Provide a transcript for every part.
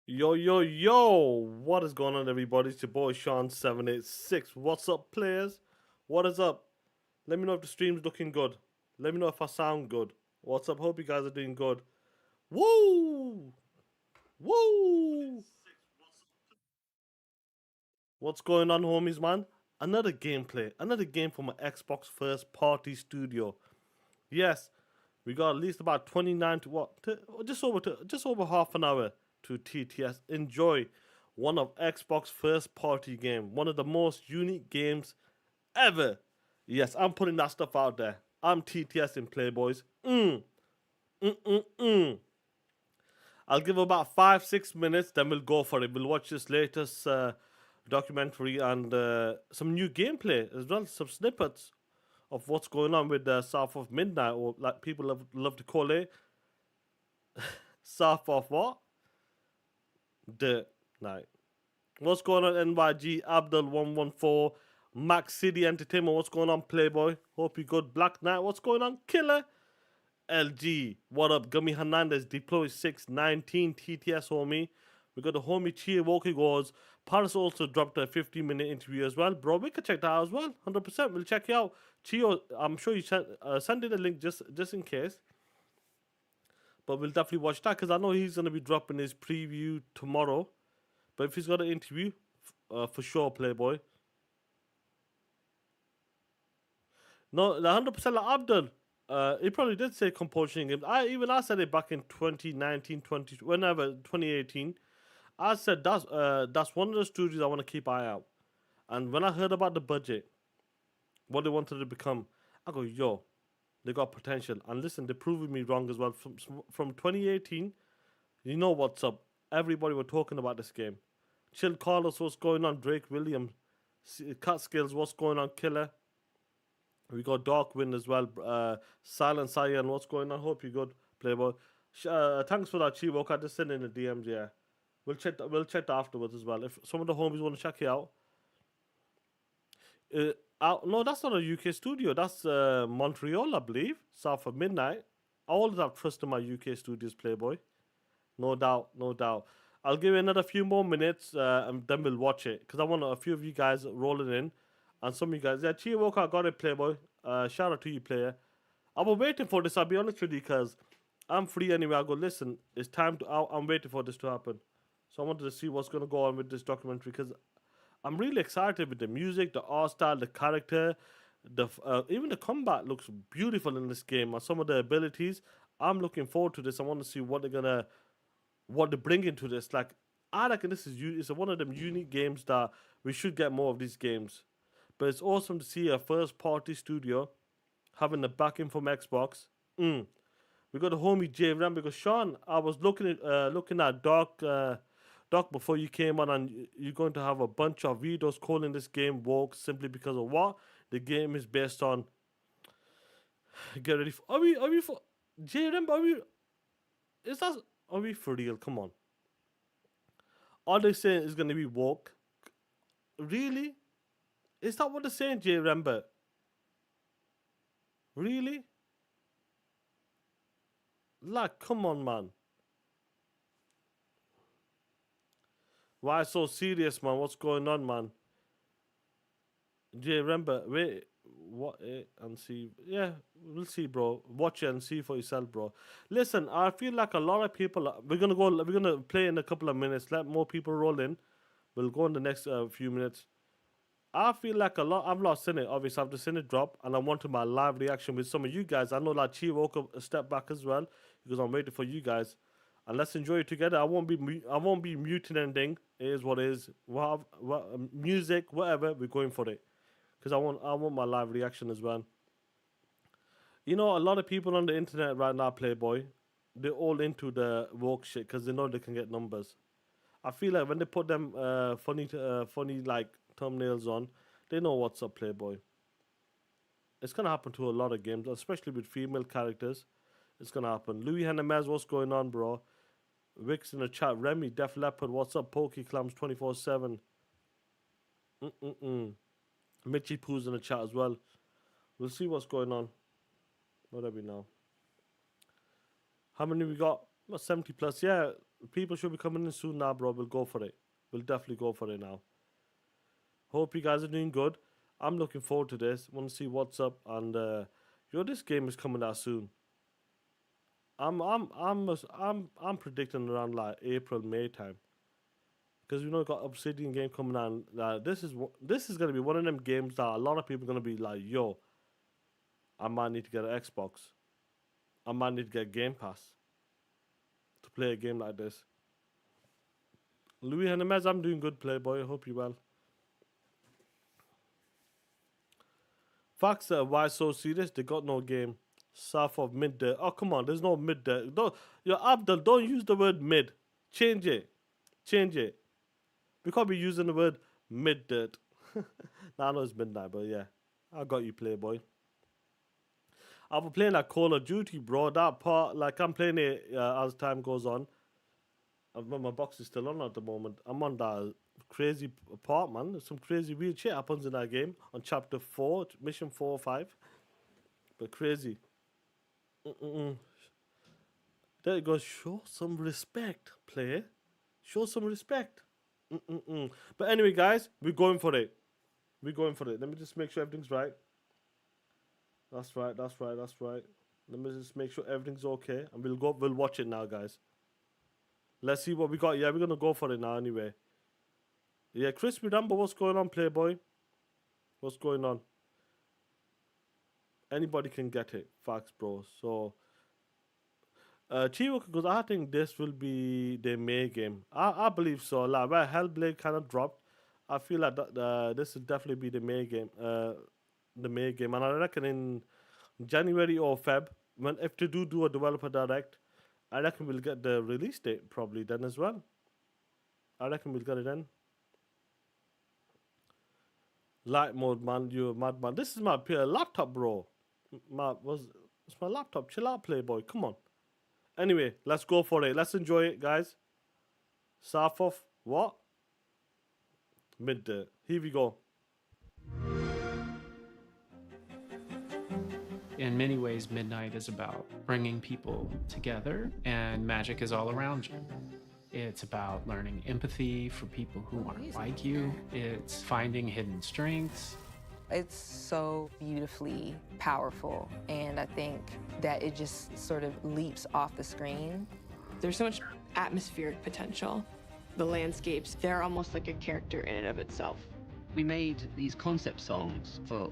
Yo, yo, yo! What is going on, everybody? It's your boy Sean786. What's up, players? What is up? Let me know if the stream's looking good. Let me know if I sound good. What's up? Hope you guys are doing good. Woo! Woo! What's going on, homies, man? Another gameplay. Another game from an Xbox first party studio. Yes, we got at least about 29 to what? Just over half an hour to TTS. Enjoy one of Xbox first party game, one of the most unique games ever. Yes, I'm putting that stuff out there. I'm TTS in Playboys. Mm. I'll give about 5 6 minutes, then we'll go for it. We'll watch this latest documentary and some new gameplay as well, some snippets of what's going on with the South of Midnight, or like people love to call it, South of what? The night. What's going on, NYG? Abdul114, Max City Entertainment. What's going on, Playboy? Hope you good. Black Knight. What's going on, Killer? LG. What up, Gummy Hernandez? Deploy 619 TTS, homie. We got the homie Chia Woki goes. Paris also dropped a 15-minute interview as well. Bro, we could check that out as well. 100%. We'll check you out. Chio, I'm sure you send it a link just in case. But we'll definitely watch that because I know he's going to be dropping his preview tomorrow. But if he's got an interview, for sure, Playboy. No, 100% like Abdul. He probably did say compulsion games. I said it back in 2019, whenever 2018. I said that's one of the studios I want to keep eye out. And when I heard about the budget, what they wanted to become, I go, yo, they got potential. And listen, they're proving me wrong as well. From 2018, you know what's up. Everybody were talking about this game. Chill Carlos, what's going on? Drake Williams, Cut Skills, what's going on? Killer. We got Darkwind as well. Silent Cyan, what's going on? Hope you good, Playboy. Thanks for that, Chivo. I just sent in the DMs. Yeah, we'll check that afterwards as well. If some of the homies want to check it out. No, that's not a UK studio. That's Montreal, I believe. South of Midnight. I always have trust in my UK studios, Playboy. No doubt, no doubt. I'll give you another few more minutes and then we'll watch it. Because I want a few of you guys rolling in. And some of you guys, yeah, Chia Walker got it, Playboy. Shout out to you, player. I was waiting for this, I'll be honest with you, because I'm free anyway. I go, listen, it's time to, I'm waiting for this to happen. So I wanted to see what's going to go on with this documentary because I'm really excited with the music, the art style, the character, even the combat looks beautiful in this game. And some of the abilities, I'm looking forward to this. I want to see what they bring into this. Like, I reckon this is one of them unique games that we should get more of these games. But it's awesome to see a first party studio having the backing from Xbox. We got a homie J Ram because Sean, I was looking at Doc before you came on, and you're going to have a bunch of videos calling this game woke simply because of what the game is based on. Get ready for are we for J Ram? Are we for real? Come on. All they saying is gonna be woke. Really? Is that what they're saying, J Rember? Really? Like, come on, man. Why so serious, man? What's going on, man? J Rember, wait, what? And see, yeah, we'll see, bro. Watch it and see for yourself, bro. Listen, I feel like a lot of people. We're gonna play in a couple of minutes. Let more people roll in. We'll go in the next few minutes. I feel like I've not seen it. Obviously, I've just seen it drop, and I wanted my live reaction with some of you guys. I know that Chi woke up a step back as well because I'm waiting for you guys, and let's enjoy it together. I won't be muting anything. It is what it is. Music, whatever. We're going for it because I want my live reaction as well. You know, a lot of people on the internet right now, Playboy, they're all into the woke shit because they know they can get numbers. I feel like when they put them funny like thumbnails on, they know what's up, Playboy. It's gonna happen to a lot of games, especially with female characters. It's gonna happen. Louis Hennemez, what's going on, bro? Wix in the chat. Remy, Def Leopard, what's up? Pokeclams 24/7. Mitchy Poo's in the chat as well. We'll see what's going on. What are we now? How many we got? 70 plus. Yeah, People should be coming in soon now, bro. We'll go for it. We'll definitely go for it now. Hope you guys are doing good. I'm looking forward to this. Want to see what's up, and this game is coming out soon. I'm predicting around like April, May time, because got Obsidian game coming out. This is gonna be one of them games that a lot of people are gonna be like, yo, I might need to get an Xbox. I might need to get Game Pass to play a game like this. Louis Henemez, I'm doing good, Playboy. I hope you well. Fox, why so serious? They got no game. South of mid. Oh, come on. There's no mid. Don't, Abdul, don't use the word mid. Change it. Change it. We can't be using the word mid dirt. Nah, I know it's midnight, but yeah. I got you, Playboy. I've been playing like Call of Duty, bro. That part, like, I'm playing it as time goes on. My box is still on at the moment. I'm on that crazy part, man. There's some crazy weird shit happens in that game on chapter 4, mission 4 or 5. But crazy. There it goes. Show some respect, player. Show some respect. But anyway, guys, we're going for it. We're going for it. Let me just make sure everything's right. That's right. That's right. That's right. Let me just make sure everything's okay, and we'll go. We'll watch it now, guys. Let's see what we got. Yeah, we're gonna go for it now anyway. Yeah, Chris, remember what's going on, Playboy? What's going on? Anybody can get it. Facts, bro. So, Chivo, because I think this will be the May game. I believe so. Like, where Hellblade kind of dropped, I feel like this will definitely be the May game. The May game. And I reckon in January or Feb, if they do a developer direct, I reckon we'll get the release date probably then as well. I reckon we'll get it then. Light mode, man. You madman. This is my laptop, bro. It's my laptop. Chill out, Playboy. Come on. Anyway, let's go for it. Let's enjoy it, guys. South of what? Midday. Here we go. In many ways, Midnight is about bringing people together, and magic is all around you. It's about learning empathy for people who aren't like you. It's finding hidden strengths. It's so beautifully powerful, and I think that it just sort of leaps off the screen. There's so much atmospheric potential. The landscapes, they're almost like a character in and of itself. We made these concept songs for...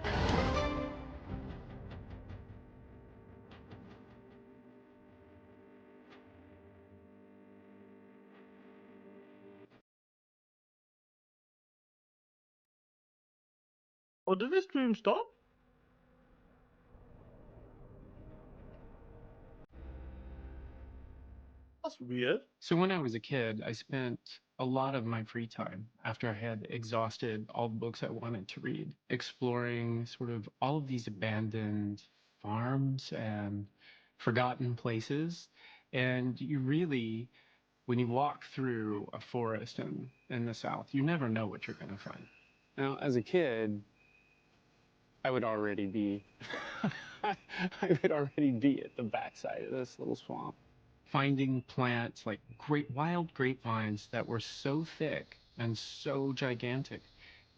Oh, did this stream stop? That's weird. So when I was a kid, I spent a lot of my free time after I had exhausted all the books I wanted to read, exploring sort of all of these abandoned farms and forgotten places. And you really, when you walk through a forest in the South, you never know what you're going to find. Now, as a kid, I would already be I would already be at the backside of this little swamp, finding plants like wild grapevines that were so thick and so gigantic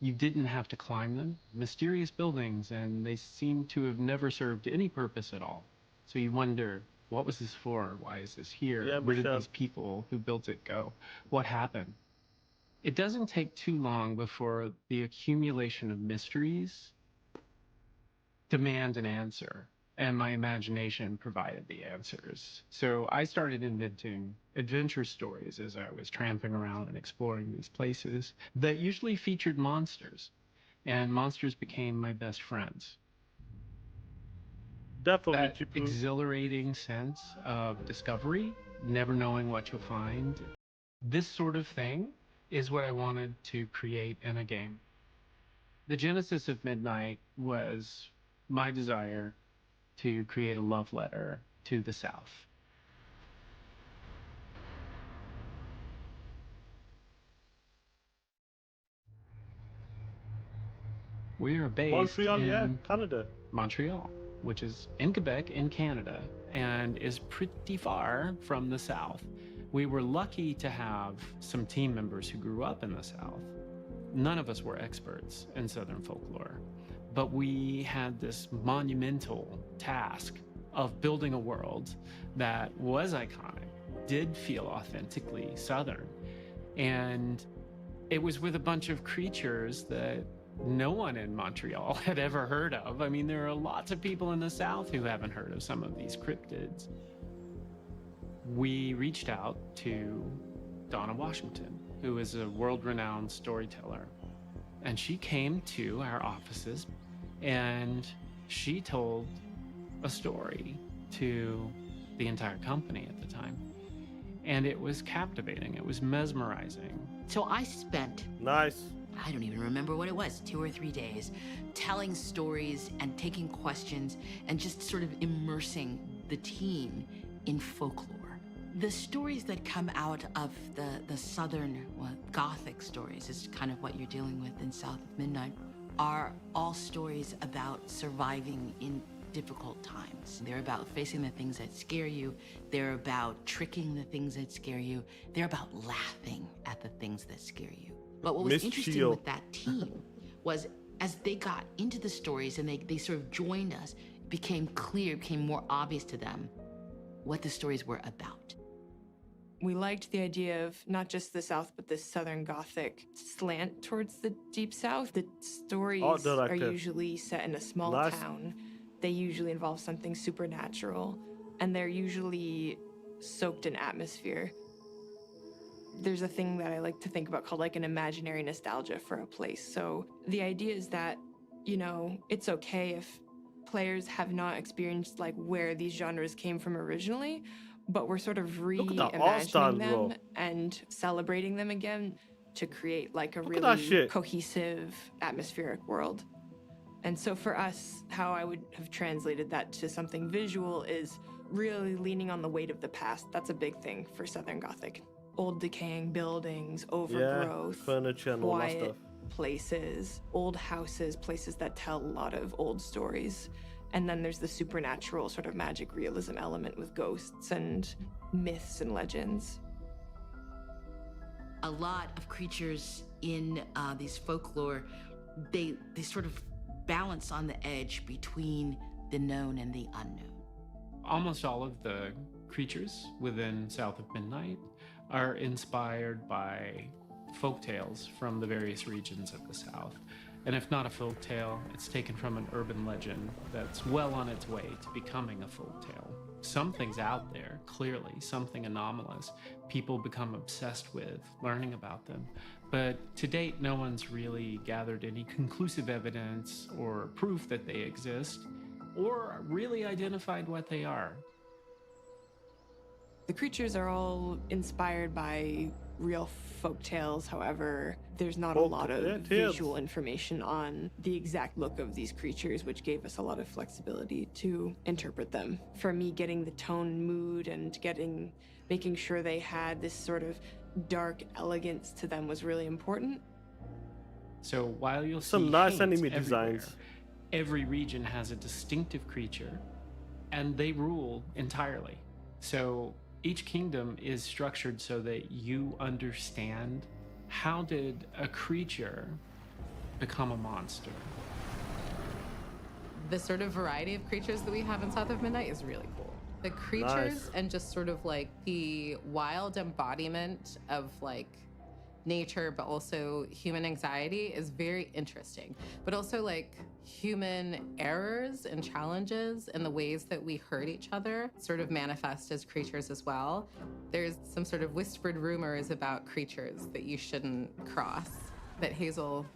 you didn't have to climb them. Mysterious buildings, and they seem to have never served any purpose at all. So you wonder, what was this for? Why is this here? Yeah, Where did these people who built it go? What happened? It doesn't take too long before the accumulation of mysteries demand an answer, and my imagination provided the answers. So I started inventing adventure stories as I was tramping around and exploring these places that usually featured monsters, and monsters became my best friends. Definitely. That exhilarating sense of discovery, never knowing what you'll find, this sort of thing is what I wanted to create in a game. The genesis of Midnight was my desire to create a love letter to the South. We are based in Canada. Montreal, which is in Quebec in Canada, and is pretty far from the South. We were lucky to have some team members who grew up in the South. None of us were experts in Southern folklore, but we had this monumental task of building a world that was iconic, did feel authentically Southern. And it was with a bunch of creatures that no one in Montreal had ever heard of. I mean, there are lots of people in the South who haven't heard of some of these cryptids. We reached out to Donna Washington, who is a world-renowned storyteller. And she came to our offices and she told a story to the entire company at the time. And it was captivating, it was mesmerizing. So I spent, Nice. I don't even remember what it was, 2 or 3 days, telling stories and taking questions and just sort of immersing the team in folklore. The stories that come out of the Southern, well, Gothic stories is kind of what you're dealing with in South of Midnight, are all stories about surviving in difficult times. They're about facing the things that scare you. They're about tricking the things that scare you. They're about laughing at the things that scare you. But what was Miss interesting Chio. with that team was as they got into the stories and they sort of joined us, it became clear, it became more obvious to them what the stories were about. We liked the idea of not just the South, but the Southern Gothic slant towards the Deep South. The stories Art are director. usually set in a small Nice. town. They usually involve something supernatural, and they're usually soaked in atmosphere. There's a thing that I like to think about called like an imaginary nostalgia for a place. So the idea is that, you know, it's okay if players have not experienced like where these genres came from originally, but we're sort of Look at that art style, reimagining bro. them and celebrating them again to create like a Look at that really shit. cohesive, atmospheric world. And so for us, how I would have translated that to something visual is really leaning on the weight of the past. That's a big thing for Southern Gothic. Old decaying buildings, overgrowth, furniture and all that quiet stuff. places, old houses, places that tell a lot of old stories. And then there's the supernatural sort of magic realism element with ghosts and myths and legends. A lot of creatures in these folklore, they sort of balance on the edge between the known and the unknown. Almost all of the creatures within South of Midnight are inspired by folk tales from the various regions of the South. And if not a folk tale, it's taken from an urban legend that's well on its way to becoming a folk tale. Something's out there, clearly, something anomalous. People become obsessed with learning about them. But to date, no one's really gathered any conclusive evidence or proof that they exist, or really identified what they are. The creatures are all inspired by real folk tales. However, there's not a lot of tales. visual information on the exact look of these creatures, which gave us a lot of flexibility to interpret them. For me, getting the tone, mood, and making sure they had this sort of dark elegance to them was really important. So while you'll Some see nice hints enemy everywhere, designs. every region has a distinctive creature, and they rule entirely. So each kingdom is structured so that you understand how did a creature become a monster. The sort of variety of creatures that we have in South of Midnight is really cool. The creatures Nice. and just sort of like the wild embodiment of like nature, but also human anxiety is very interesting. But also like human errors and challenges and the ways that we hurt each other sort of manifest as creatures as well. There's some sort of whispered rumors about creatures that you shouldn't cross, that Hazel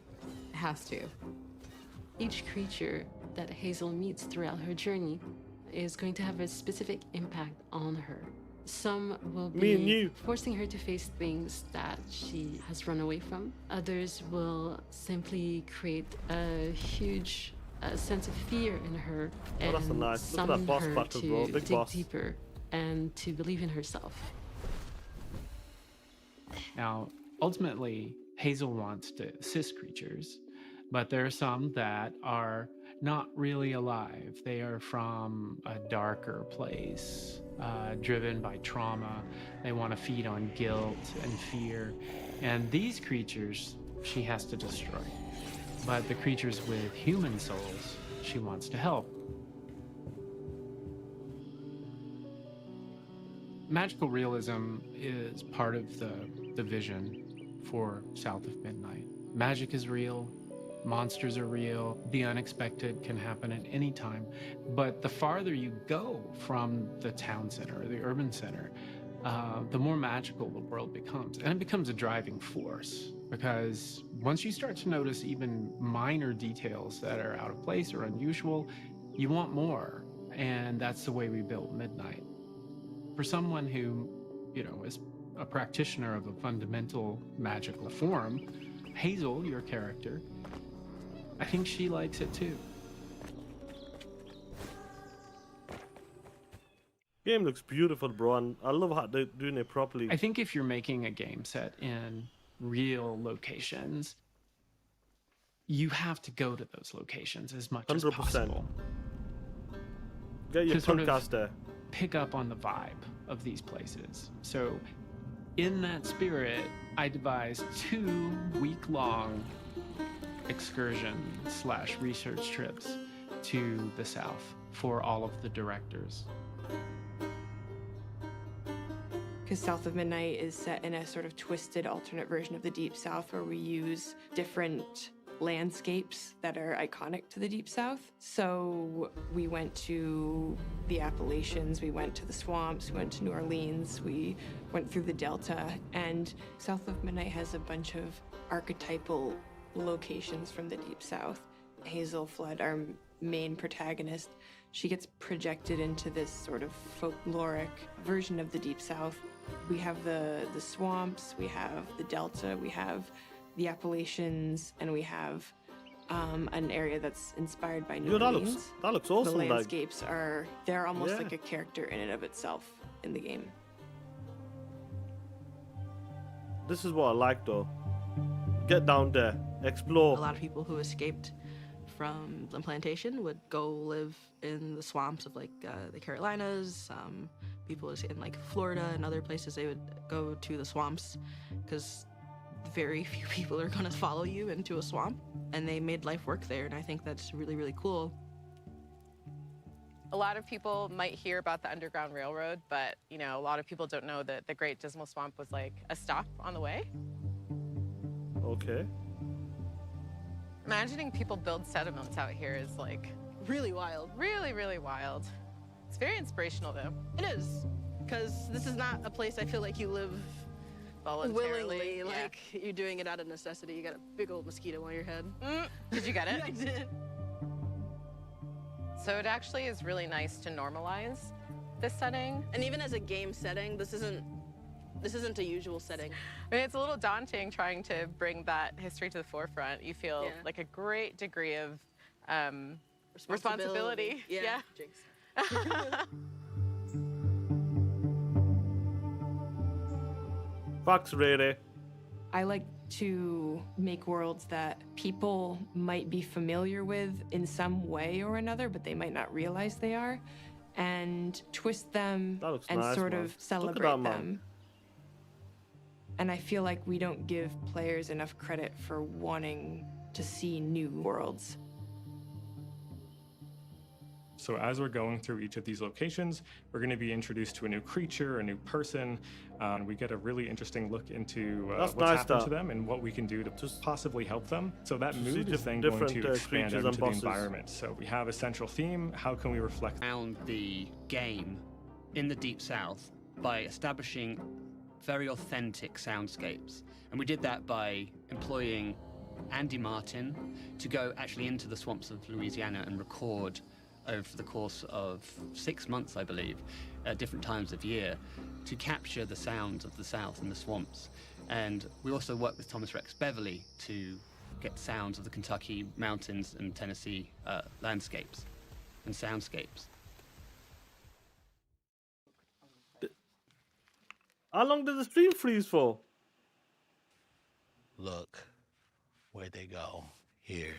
has to. Each creature that Hazel meets throughout her journey is going to have a specific impact on her. Some will Me and you. be forcing her to face things that she has run away from. Others will simply create a huge sense of fear in her Oh, that's a and nice- look at that summon boss her battle, to bro. Big dig boss. deeper and to believe in herself. Now, ultimately, Hazel wants to assist creatures, but there are some that are not really alive. They are from a darker place, driven by trauma. They want to feed on guilt and fear. And these creatures she has to destroy. But the creatures with human souls, she wants to help. Magical realism is part of the vision for South of Midnight. Magic is real, monsters are real, the unexpected can happen at any time. But the farther you go from the town center or the urban center, the more magical the world becomes. And it becomes a driving force, because once you start to notice even minor details that are out of place or unusual, you want more. And that's the way we built Midnight. For someone who, is a practitioner of a fundamental magical form, Hazel, your character, I think she likes it too. Game looks beautiful, bro, and I love how they're doing it properly. I think if you're making a game set in real locations, you have to go to those locations as much as 100%. possible. Get your to sort of podcast there. pick up on the vibe of these places. So in that spirit, I devised 2 week-long excursion/research trips to the South for all of the directors. Because South of Midnight is set in a sort of twisted alternate version of the Deep South, where we use different landscapes that are iconic to the Deep South. So we went to the Appalachians, we went to the swamps, we went to New Orleans, we went through the Delta, and South of Midnight has a bunch of archetypal locations from the Deep South. Hazel Flood, our main protagonist, she gets projected into this sort of folkloric version of the Deep South. We have the swamps, we have the Delta, we have the Appalachians, and we have an area that's inspired by New Orleans. That looks awesome. The landscapes they're almost like a character in and of itself in the game. This is what I like, though. Get down there, explore. A lot of people who escaped from the plantation would go live in the swamps of like the Carolinas. People in like Florida and other places, they would go to the swamps because very few people are going to follow you into a swamp, and they made life work there, and I think that's really, really cool. A lot of people might hear about the Underground Railroad, but, a lot of people don't know that the Great Dismal Swamp was like a stop on the way. Okay. Imagining people build settlements out here is like Really wild. really, really wild. It's very inspirational, though. It is, because this is not a place I feel like you live Voluntarily. willingly, Yeah. like you're doing it out of necessity. You got a big old mosquito on your head. Did you get it? I did. So it actually is really nice to normalize this setting. And even as a game setting, this isn't a usual setting. I mean, it's a little daunting trying to bring that history to the forefront. You feel like a great degree of responsibility. Yeah. Jinx. Facts, really. I like to make worlds that people might be familiar with in some way or another, but they might not realize they are, and twist them That looks and nice, sort man. of Look at celebrate that, man. them. And I feel like we don't give players enough credit for wanting to see new worlds. So as we're going through each of these locations, we're going to be introduced to a new creature, a new person. We get a really interesting look into That's what's nice, happened that. to them and what we can do to Just possibly help them. So that to see mood is then going different, to expand creatures out and into the bosses. environment. So we have a central theme. How can we reflect? Found the game in the Deep South by establishing very authentic soundscapes. And we did that by employing Andy Martin to go actually into the swamps of Louisiana and record over the course of 6 months, I believe, at different times of year, to capture the sounds of the South and the swamps. And we also worked with Thomas Rex Beverly to get sounds of the Kentucky mountains and Tennessee landscapes and soundscapes. How long did the stream freeze for? Look, where'd they go? Here.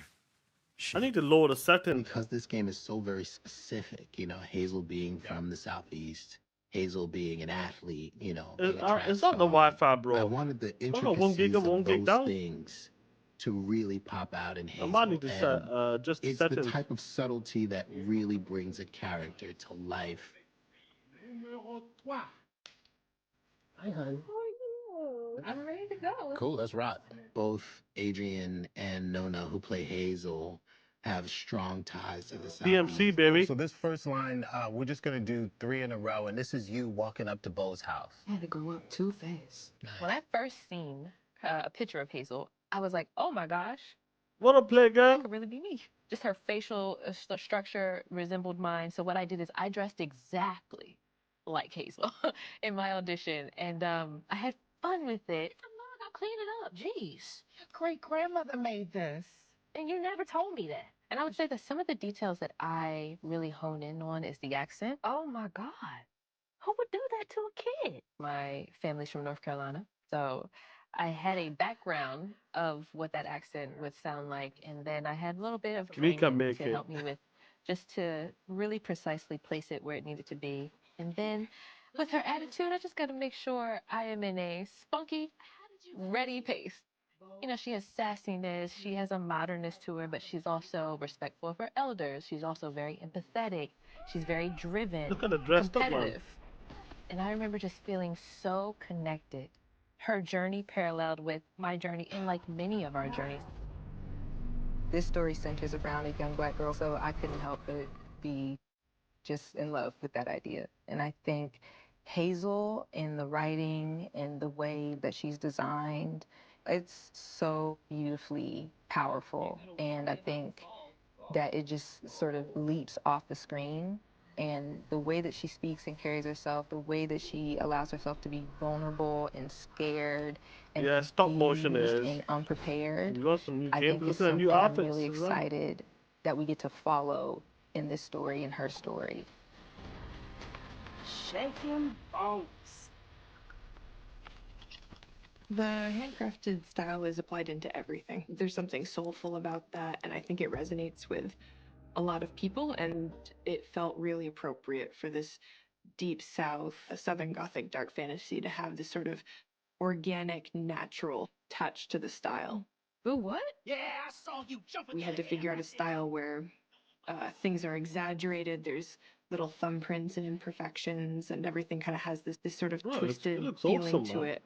I need to lower the setting. Because this game is so very specific, Hazel being from the Southeast, Hazel being an athlete, you know, It's, being a track it's not the star. Wi-Fi, I bro. wanted the I got 1 gig up, intricacies of 1 gig those down. things to really pop out in I might need Hazel. to set And just the it's the settings. type of subtlety that really brings a character to life. Hi, hon. I'm ready to go. Cool, let's rock. Both Adrian and Nona, who play Hazel, have strong ties to the DMC, Southeast. baby. So this first line, we're just gonna do 3 in a row, and this is you walking up to Bo's house. I had to grow up too fast. When I first seen a picture of Hazel, I was like, oh my gosh, What a play, girl. that could really be me. Just her facial structure resembled mine. So what I did is I dressed exactly like Hazel in my audition, and I had fun with it. I cleaned it up. Jeez, Your great grandmother made this. and you never told me that. And I would say that some of the details that I really hone in on is the accent. Oh my God. Who would do that to a kid? My family's from North Carolina, so I had a background of what that accent would sound like, and then I had a little bit of We can training make to it. help me with just to really precisely place it where it needed to be. And then with her attitude, I just got to make sure I am in a spunky, ready pace. You know, she has sassiness, she has a modernness to her, but she's also respectful of her elders. She's also very empathetic. She's very driven, Look at the dressed up, man. competitive. And I remember just feeling so connected. Her journey paralleled with my journey and like many of our journeys. This story centers around a young Black girl, so I couldn't help but be just in love with that idea. And I think Hazel in the writing and the way that she's designed, it's so beautifully powerful. And I think that it just sort of leaps off the screen. And the way that she speaks and carries herself, the way that she allows herself to be vulnerable and scared and Yeah, stop motion confused is. and unprepared, You got some new I games. think it's Look at the new something I'm outfits really as well. excited that we get to follow in this story, in her story. Shaking bones. The handcrafted style is applied into everything. There's something soulful about that, and I think it resonates with a lot of people, and it felt really appropriate for this deep south, a southern gothic dark fantasy to have this sort of organic, natural touch to the style. But what? Yeah, I saw you jumping. We had to figure out a style where things are exaggerated. There's little thumbprints and imperfections, and everything kind of has this sort of Bro, it twisted looks feeling awesome, to man. it.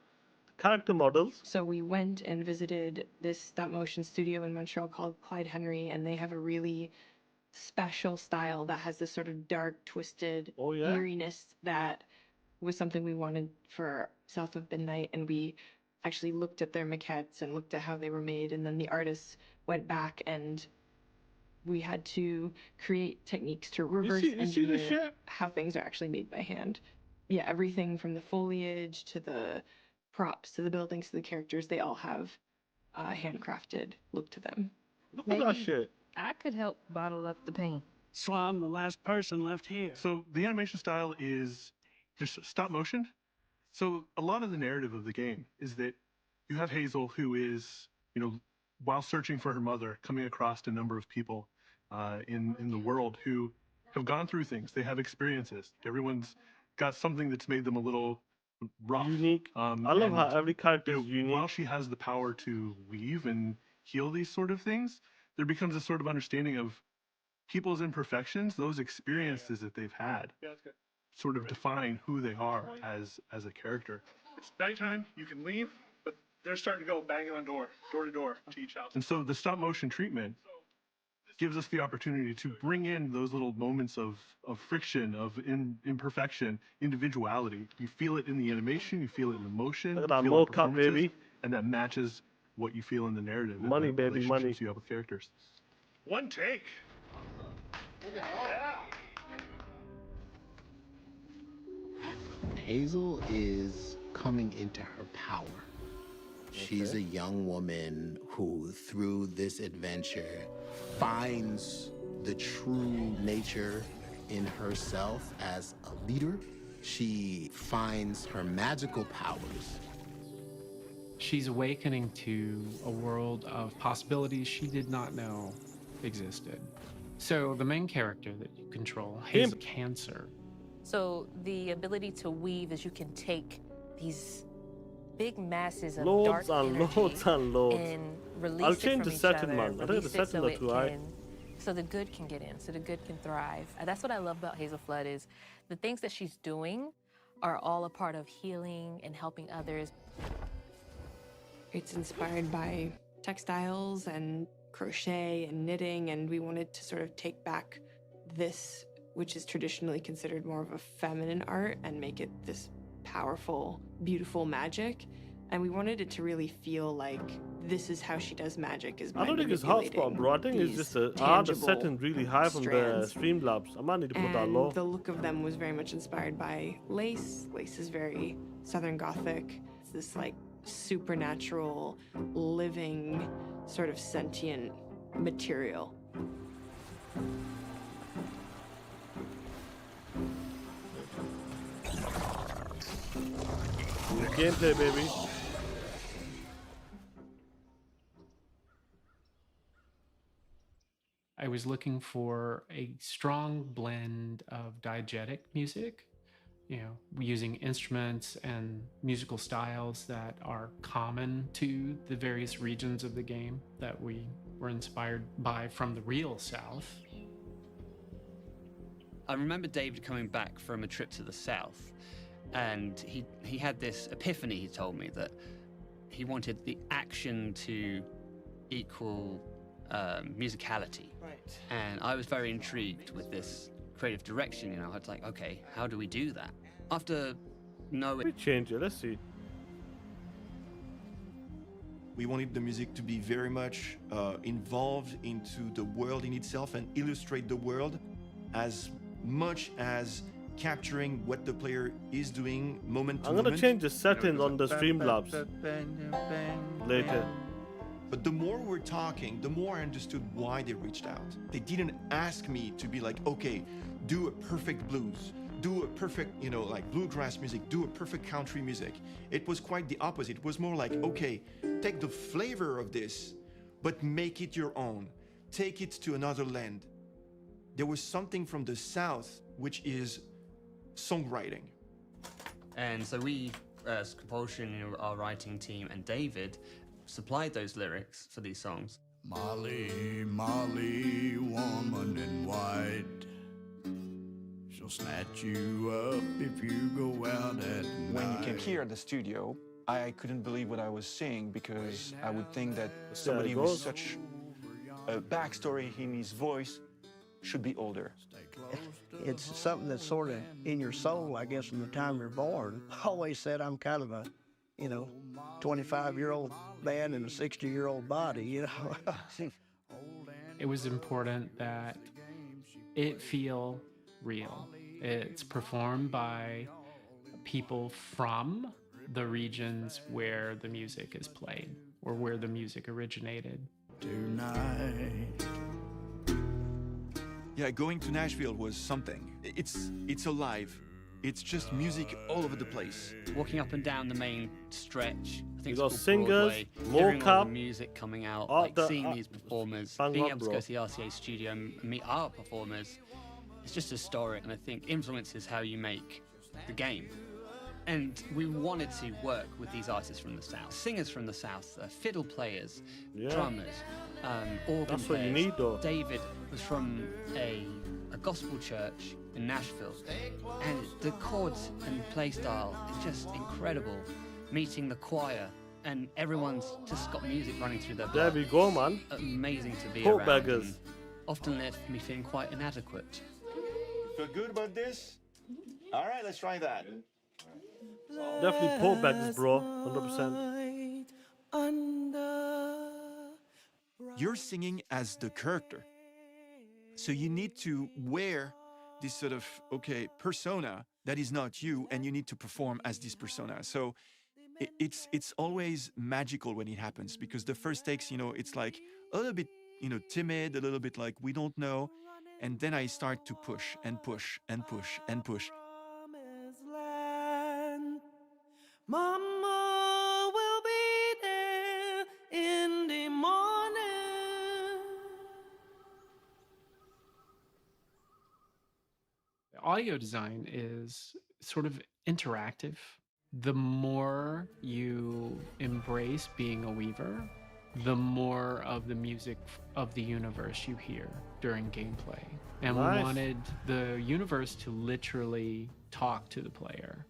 Character models. So we went and visited this stop motion studio in Montreal called Clyde Henry, and they have a really special style that has this sort of dark, twisted Oh, yeah? eeriness that was something we wanted for South of Midnight. And we actually looked at their maquettes and looked at how they were made, and then the artists went back and we had to create techniques to reverse you see the engineer shit? how things are actually made by hand. Yeah, everything from the foliage to the props to the buildings to the characters, they all have a handcrafted look to them. Look at that shit. I could help bottle up the pain. So I'm the last person left here. So the animation style is just stop motion. So a lot of the narrative of the game is that you have Hazel, who is, you know, while searching for her mother, coming across a number of people in the world who have gone through things. They have experiences. Everyone's got something that's made them a little rough. Unique. I love how every character is unique. While she has the power to weave and heal these sort of things, there becomes a sort of understanding of people's imperfections, those experiences that they've had, sort of define who they are as a character. It's nighttime, you can leave, but they're starting to go banging on door to door to each house. And so the stop motion treatment gives us the opportunity to bring in those little moments of friction, of imperfection, individuality. You feel it in the animation, you feel it in the motion, Look at you that feel it in mocap, performances, baby. and that matches what you feel in the narrative. and Money, the baby, relationships money. you have with characters. One take. Hazel is coming into her power. She's a young woman who, through this adventure, finds the true nature in herself as a leader. She finds her magical powers. She's awakening to a world of possibilities she did not know existed. So the main character that you control has cancer. So the ability to weave is you can take these big masses of Loads dark and energy loads and loads. and release I'll it change from the each setting, other, man. I think the release it settings so are it too high. can, so the good can get in, so the good can thrive. And that's what I love about Hazel Flood is the things that she's doing are all a part of healing and helping others. It's inspired by textiles and crochet and knitting, and we wanted to sort of take back this, which is traditionally considered more of a feminine art, and make it this powerful, beautiful magic. And we wanted it to really feel like this is how she does magic, is by I don't think it's hotspot, bro. I think it's just I had the setting really high from the Streamlabs. I might need to put that low. The look of them was very much inspired by lace. Lace is very Southern Gothic. It's this like supernatural, living, sort of sentient material. Gameplay, baby. I was looking for a strong blend of diegetic music, you know, using instruments and musical styles that are common to the various regions of the game that we were inspired by from the real South. I remember David coming back from a trip to the South, and he had this epiphany. He told me that he wanted the action to equal musicality. Right. And I was very intrigued with this creative direction. You know, I was like, okay, how do we do that? After knowing... Let me change it, let's see. We wanted the music to be very much involved into the world in itself and illustrate the world as much as capturing what the player is doing moment to I'm moment. gonna change the settings on the Streamlabs later. But the more we're talking, the more I understood why they reached out. They didn't ask me to be like, okay, do a perfect blues, do a perfect, you know, like bluegrass music, do a perfect country music. It was quite the opposite. It was more like, okay, take the flavor of this, but make it your own. Take it to another land. There was something from the South, which is songwriting. And so we, as compulsion, you know, our writing team, and David, supplied those lyrics for these songs. Molly, Molly, woman in white, she'll snatch you up if you go out at night. When you came here at the studio, I couldn't believe what I was seeing, because I would think that somebody with such a backstory in his voice should be older. It's something that's sort of in your soul, I guess, from the time you're born. I always said I'm kind of a, 25-year-old man in a 60-year-old body, It was important that it feel real. It's performed by people from the regions where the music is played or where the music originated. Tonight. Yeah, going to Nashville was something. It's alive. It's just music all over the place. Walking up and down the main stretch, I think You got it's called singers, Broadway, hearing all mocap, the music coming out, art like the- seeing these performers, bang being up, able to bro. go to the RCA studio and meet our performers. It's just historic, and I think influences how you make the game. And we wanted to work with these artists from the South, singers from the South, fiddle players, Yeah. drummers, organ That's what you players. need, though. David was from a gospel church in Nashville, and the chords and play style is just incredible. Meeting the choir, and everyone's just got music running through their blood. There we go, man. Amazing to be Pork around. beggars. And often left me feeling quite inadequate. Feel good about this? All right, let's try that. Definitely pork baggers, bro. 100%. You're singing as the character. So you need to wear this sort of, persona that is not you, and you need to perform as this persona. So it's always magical when it happens, because the first takes, it's like a little bit, timid, a little bit like we don't know. And then I start to push and push and push and push. Mama will be there in the morning. audio design is sort of interactive. The more you embrace being a weaver, the more of the music of the universe you hear during gameplay. And Nice. we wanted the universe to literally talk to the player.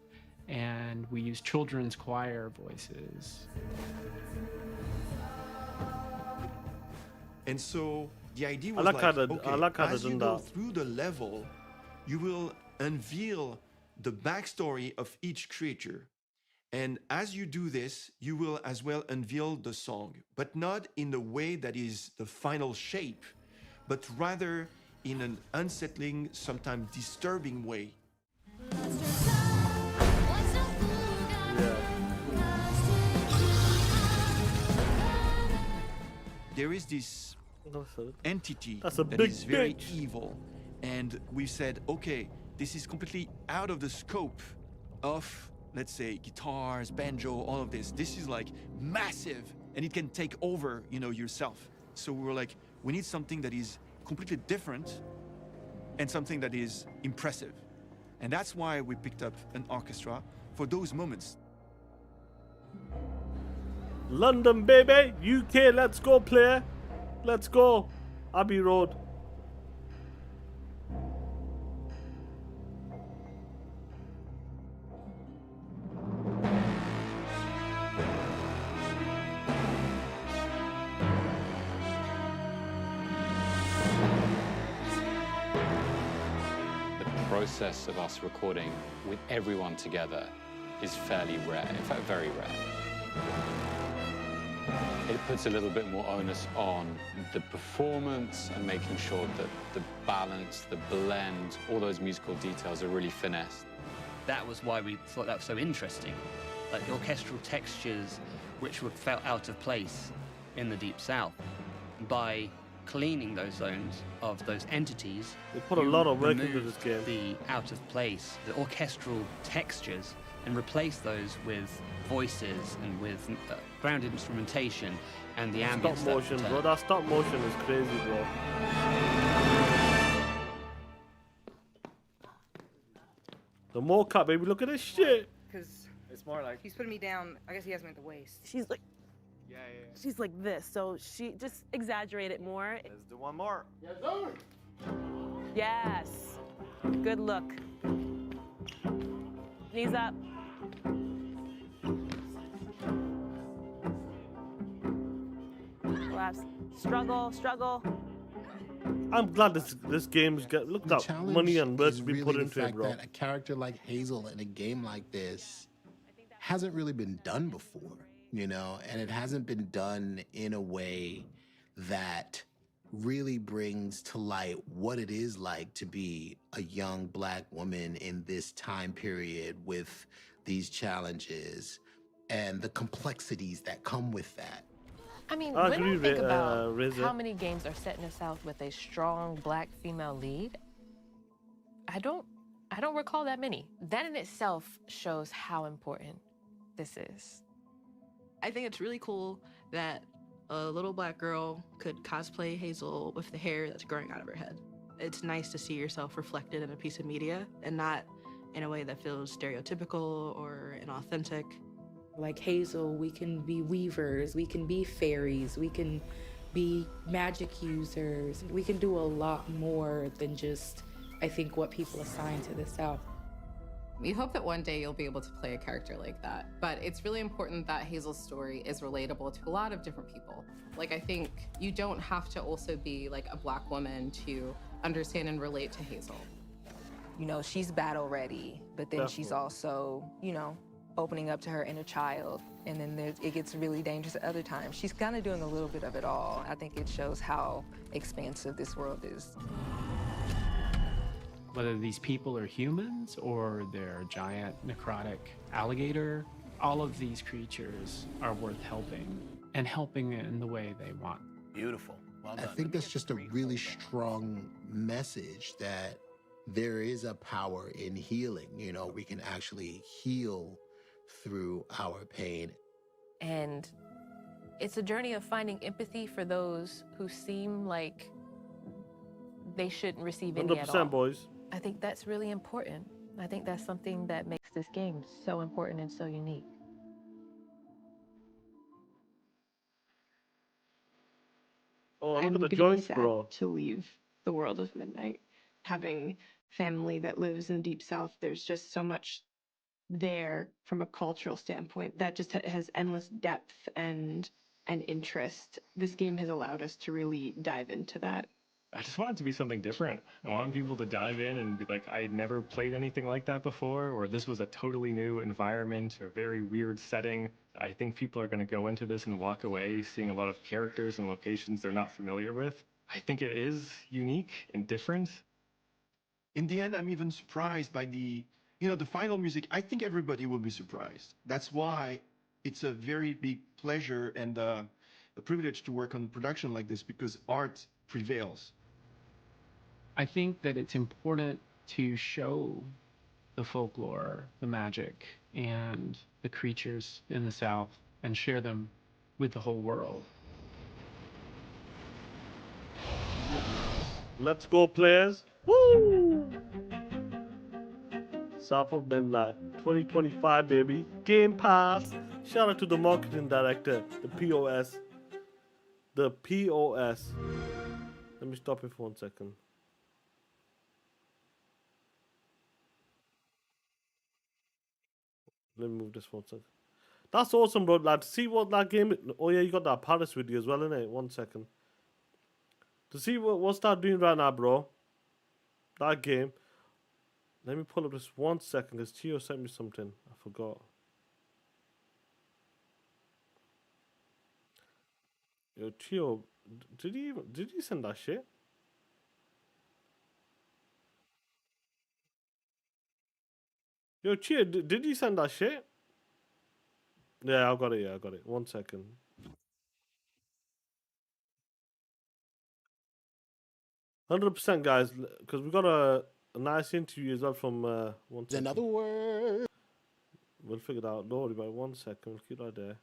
And we used children's choir voices. And so the idea I was like how they- okay, I like how as they you done go that. through the level, you will unveil the backstory of each creature. And as you do this, you will as well unveil the song, but not in the way that is the final shape, but rather in an unsettling, sometimes disturbing way. There is this entity That's a that big is very bitch. evil, and we said, okay, this is completely out of the scope of, let's say, guitars, banjo, all of this. This is like massive, and it can take over, yourself. So we were like, we need something that is completely different and something that is impressive. And that's why we picked up an orchestra for those moments. London, baby, UK, let's go, player. Let's go. Abbey Road. The process of us recording with everyone together is fairly rare, in fact, very rare. It puts a little bit more onus on the performance and making sure that the balance, the blend, all those musical details are really finessed. That was why we thought that was so interesting. Like the orchestral textures, which were felt out of place in the Deep South. By cleaning those zones of those entities, they put a lot of work into this game. The out of place, the orchestral textures, and replace those with voices and with grounded instrumentation and the ambience. Stop motion, bro. That stop motion is crazy, bro. The mocap, baby. Look at this shit. Because it's more like he's putting me down. I guess he has me at the waist. She's like, yeah. she's like this. So she just exaggerated more. Let's do one more. Yes, Yes. Good look. Knees up. Collapse. Struggle, struggle. I'm glad this game's got look at that money and work we put the into it, fact bro. that a character like Hazel in a game like this hasn't really been done before, and it hasn't been done in a way that really brings to light what it is like to be a young Black woman in this time period with these challenges and the complexities that come with that. I mean, I when agree, I think about Reza. how many games are set in the South with a strong Black female lead, I don't recall that many. That in itself shows how important this is. I think it's really cool that a little Black girl could cosplay Hazel with the hair that's growing out of her head. It's nice to see yourself reflected in a piece of media and not in a way that feels stereotypical or inauthentic. Like Hazel, we can be weavers, we can be fairies, we can be magic users. We can do a lot more than just, I think, what people assign to the South. We hope that one day you'll be able to play a character like that. But it's really important that Hazel's story is relatable to a lot of different people. Like, I think you don't have to also be like a Black woman to understand and relate to Hazel. She's battle ready, but then she's also, opening up to her inner child. And then it gets really dangerous at other times. She's kind of doing a little bit of it all. I think it shows how expansive this world is. Whether these people are humans or they're a giant necrotic alligator, all of these creatures are worth helping, and helping in the way they want. Beautiful. Well done. I think that's just a really strong message that there is a power in healing. We can actually heal through our pain. And it's a journey of finding empathy for those who seem like they shouldn't receive any at all. 100%, boys. I think that's really important. I think that's something that makes this game so important and so unique. Oh, look I'm at the gonna be joints, sad bro. to leave the world of midnight. Having family that lives in the deep south, there's just so much there from a cultural standpoint that just has endless depth and interest. This game has allowed us to really dive into that. I just want it to be something different. I want people to dive in and be like, I had never played anything like that before, or this was a totally new environment or very weird setting. I think people are going to go into this and walk away seeing a lot of characters and locations they're not familiar with. I think it is unique and different. In the end, I'm even surprised by the final music. I think everybody will be surprised. That's why it's a very big pleasure and a privilege to work on production like this, because art prevails. I think that it's important to show the folklore, the magic, and the creatures in the South and share them with the whole world. Let's go, players. Woo! South of Midnight 2025, baby. Game Pass. Shout out to the marketing director, the POS. The POS. Let me stop it for 1 second. Let me move this for 1 second. That's awesome, bro. Like, to see what that game. Oh, yeah, you got that Paris video as well, innit? 1 second. To see what's that doing right now, bro. That game. Let me pull up this 1 second, because Tio sent me something. I forgot. Yo, Tio, did he send that shit? Yo, Tio, did he send that shit? Yeah, I got it. Yeah, I got it. 1 second. %, guys, because we got a nice interview as well from 1 second. Another word. We'll figure it out. Don't worry about it. 1 second. We'll keep that there.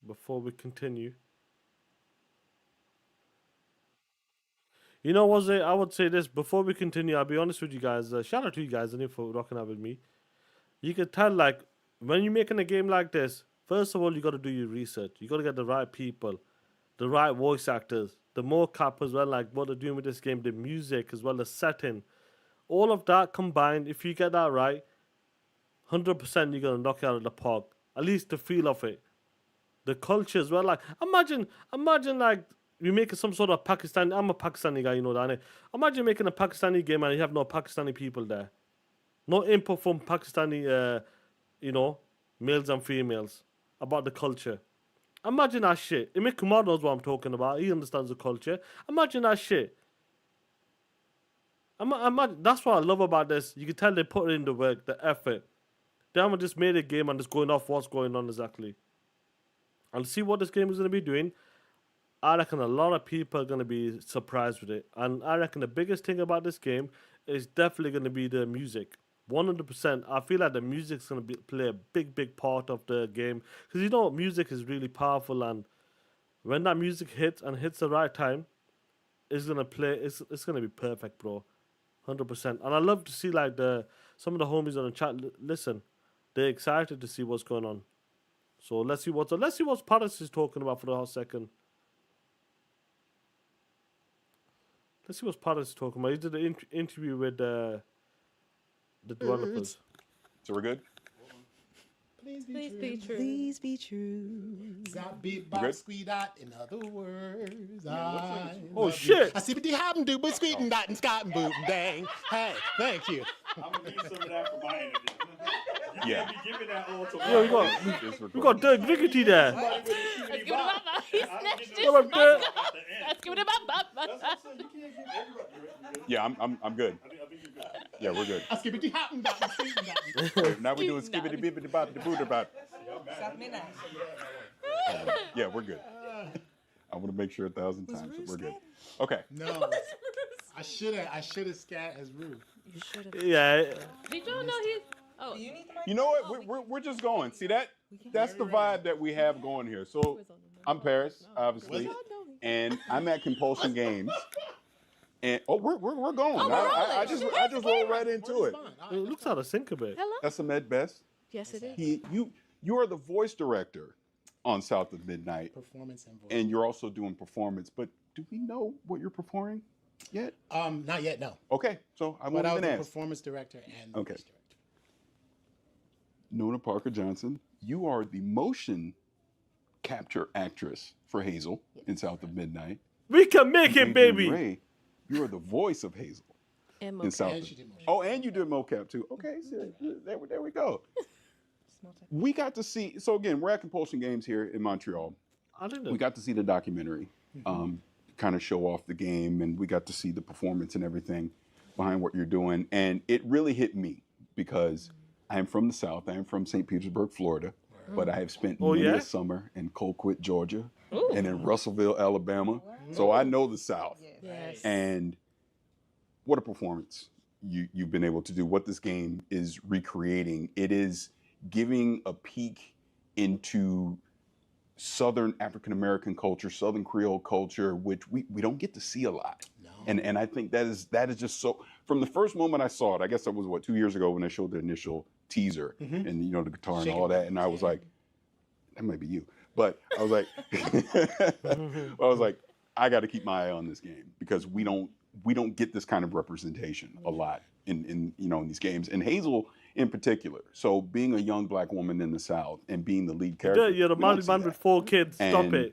Before we continue. You know, I would say this before we continue. I'll be honest with you guys. Shout out to you guys and for rocking out with me. You can tell, like, when you're making a game like this, first of all, you got to do your research. You got to get the right people, the right voice actors, the mocap as well, like what they're doing with this game, the music as well, the setting. All of that combined, if you get that right, 100% you're going to knock it out of the park. At least the feel of it. The culture as well. Like, imagine like, you're making some sort of Pakistani. I'm a Pakistani guy, you know that, innit? Imagine making a Pakistani game and you have no Pakistani people there. No input from Pakistani, males and females about the culture. Imagine that shit. Imit Kumar knows what I'm talking about. He understands the culture. Imagine that shit. That's what I love about this. You can tell they put in the work, the effort. They haven't just made a game and just going off what's going on exactly. And see what this game is going to be doing. I reckon a lot of people are going to be surprised with it. And I reckon the biggest thing about this game is definitely going to be the music. 100%. I feel like the music's going to play a big part of the game. Because, music is really powerful. And when that music hits and hits the right time, it's going to play. It's going to be perfect, bro. 100%. And I love to see, like, some of the homies on the chat. Listen, they're excited to see what's going on. So let's see what Paris is talking about for the hot second. Let's see what Paris is talking about. He did an interview with the developers. So we're good? Please be true. Please be true. Got beat by squeed out, in other words. Oh shit! I see what they haven't do, but squeed and dot and scott and boot and dang. Hey, thank you. I'm gonna need some of that for my interview. You Yeah. can't be giving that all to Yo, we got Dirk Rickety there. Let's give it up. He snatched What up, Dirk? Let's give it up. Yeah, I'm good. Yeah, we're good. I skip it, happened, dot and squeed and dot. Now we're doing skibbity bibbity bop the booter bop. Yeah, we're good. I want to make sure 1,000 times that we're good. Okay. No. I should have scat as Ruth. You should have. Yeah. Did y'all know he's? Oh, You know what? We're just going. See that? That's the vibe that we have going here. So I'm Paris, obviously, and I'm at Compulsion Games. And we're going. Oh, we're I rolling. just rolled right into it. It looks out of sync a bit. Hello? That's Ahmed Best. Yes, it is. You are the voice director on South of Midnight. Performance and voice. And you're also doing performance. But do we know what you're performing yet? Not yet, no. Okay, so I won't But I even was the ask. performance director and Okay. voice director. Nona Parker Johnson, you are the motion capture actress for Hazel in South of Midnight. We can make it, Adrian baby. Ray, you are the voice of Hazel And in South. And she did motion. Oh, and you did mocap too. Okay, so there we go. We got to see. So again, we're at Compulsion Games here in Montreal. We got to see the documentary, kind of show off the game, and we got to see the performance and everything behind what you're doing. And it really hit me because I am from the South. I am from St. Petersburg, Florida, but I have spent many a summer in Colquitt, Georgia, and in Russellville, Alabama. So I know the South. Yes. And what a performance you've been able to do. What this game is recreating, it is giving a peek into Southern African American culture, Southern Creole culture, which we don't get to see a lot. No. And I think that is just so. From the first moment I saw it, I guess that was 2 years ago when they showed the initial teaser and the guitar and all that, and I was like, that might be you. But I was like, I got to keep my eye on this game because we don't get this kind of representation a lot in these games. And Hazel in particular. So being a young black woman in the South and being the lead character. You're the married man with 4 kids. Stop And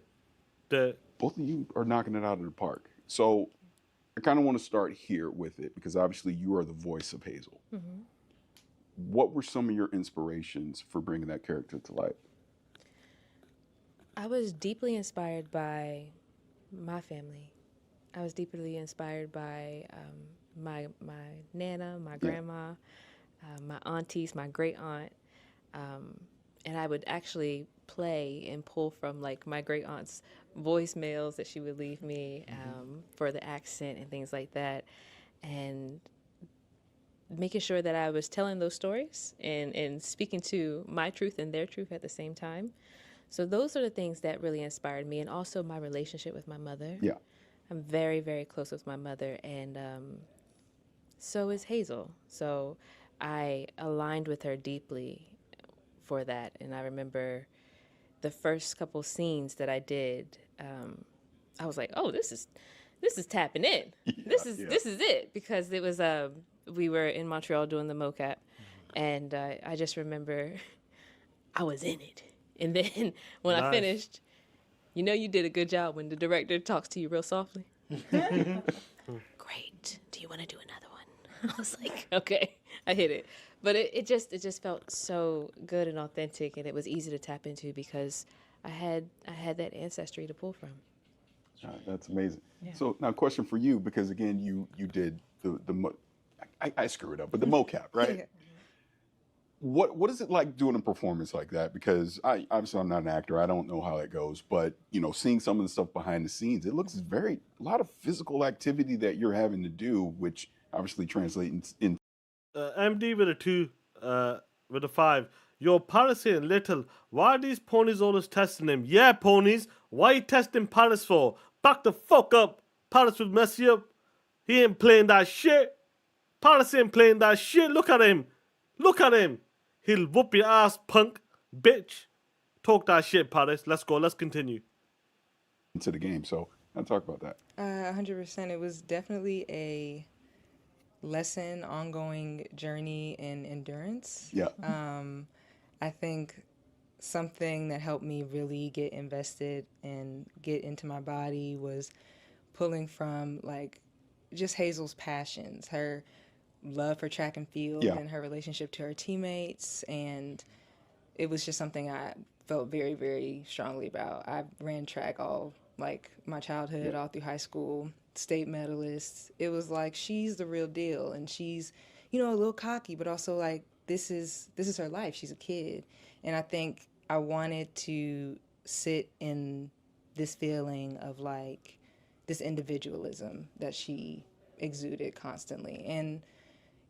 it. Both of you are knocking it out of the park. So I kind of want to start here with it because obviously you are the voice of Hazel. Mm-hmm. What were some of your inspirations for bringing that character to life? I was deeply inspired by my family. I was deeply inspired by my nana, my grandma, my aunties, my great aunt, and I would actually play and pull from like my great aunt's voicemails that she would leave me for the accent and things like that, and making sure that I was telling those stories and speaking to my truth and their truth at the same time. So those are the things that really inspired me, and also my relationship with my mother. Yeah. I'm very, very close with my mother, and so is Hazel. So I aligned with her deeply for that, and I remember the first couple scenes that I did. I was like, "Oh, this is tapping in. This is it," because it was we were in Montreal doing the mocap, and I just remember I was in it. And then when I finished, you did a good job when the director talks to you real softly. Great. Do you want to do another one? I was like, okay, I hit it. But it just felt so good and authentic, and it was easy to tap into because I had that ancestry to pull from. That's amazing. Yeah. So now, question for you, because again, you did I screw it up, but the mocap, right? Yeah. What is it like doing a performance like that? Because obviously I'm not an actor, I don't know how it goes, but seeing some of the stuff behind the scenes, it looks a lot of physical activity that you're having to do, which obviously translates in. MD with a 2, with a 5. Yo, Paris saying little. Why are these ponies always testing him? Yeah, ponies. Why you testing Paris for? Back the fuck up. Paris will mess you up. He ain't playing that shit. Paris ain't playing that shit. Look at him. Look at him. He'll whoop your ass, punk. Bitch. Talk that shit, Paris. Let's go. Let's continue. Into the game. So I'll talk about that. 100%. It was definitely a lesson, ongoing journey in endurance. Yeah. I think something that helped me really get invested and get into my body was pulling from like just Hazel's passions, her love for track and field and her relationship to her teammates, and it was just something I felt very, very strongly about. I ran track all like my childhood, all through high school, state medalist. It was like she's the real deal, and she's a little cocky, but also like this is her life. She's a kid, and I think I wanted to sit in this feeling of like this individualism that she exuded constantly. And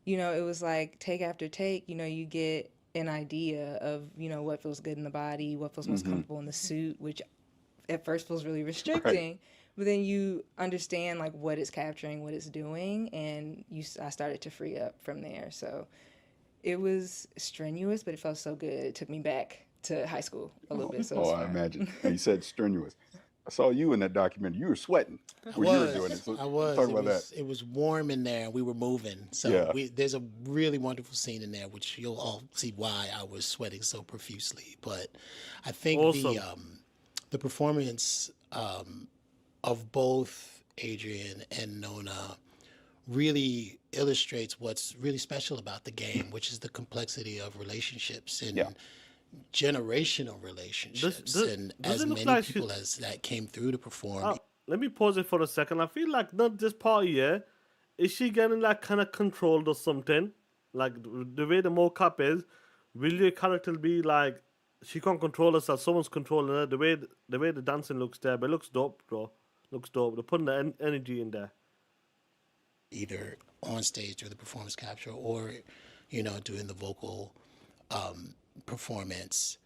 it was like take after take, you get an idea of, what feels good in the body, what feels most comfortable in the suit, which at first feels really restricting. But then you understand like what it's capturing, what it's doing, and I started to free up from there. So it was strenuous, but it felt so good. It took me back to high school a little bit. So I imagine. And you said strenuous. I saw you in that documentary. You were sweating when you were doing it. So I was. Talk about that. It was warm in there, and we were moving. So there's a really wonderful scene in there, which you'll all see why I was sweating so profusely. But I think the performance of both Adrian and Nona really illustrates what's really special about the game, which is the complexity of relationships and generational relationships. And as many people as that came through to perform. Let me pause it for a second. I feel like not this part here. Is she getting like kind of controlled or something? Like the way the mocap is, will your character be like she can't control herself? Someone's controlling her. The way the dancing looks there, but it looks dope, bro. Looks dope. They're putting the energy in there. Either on stage or the performance capture, or doing the vocal performance.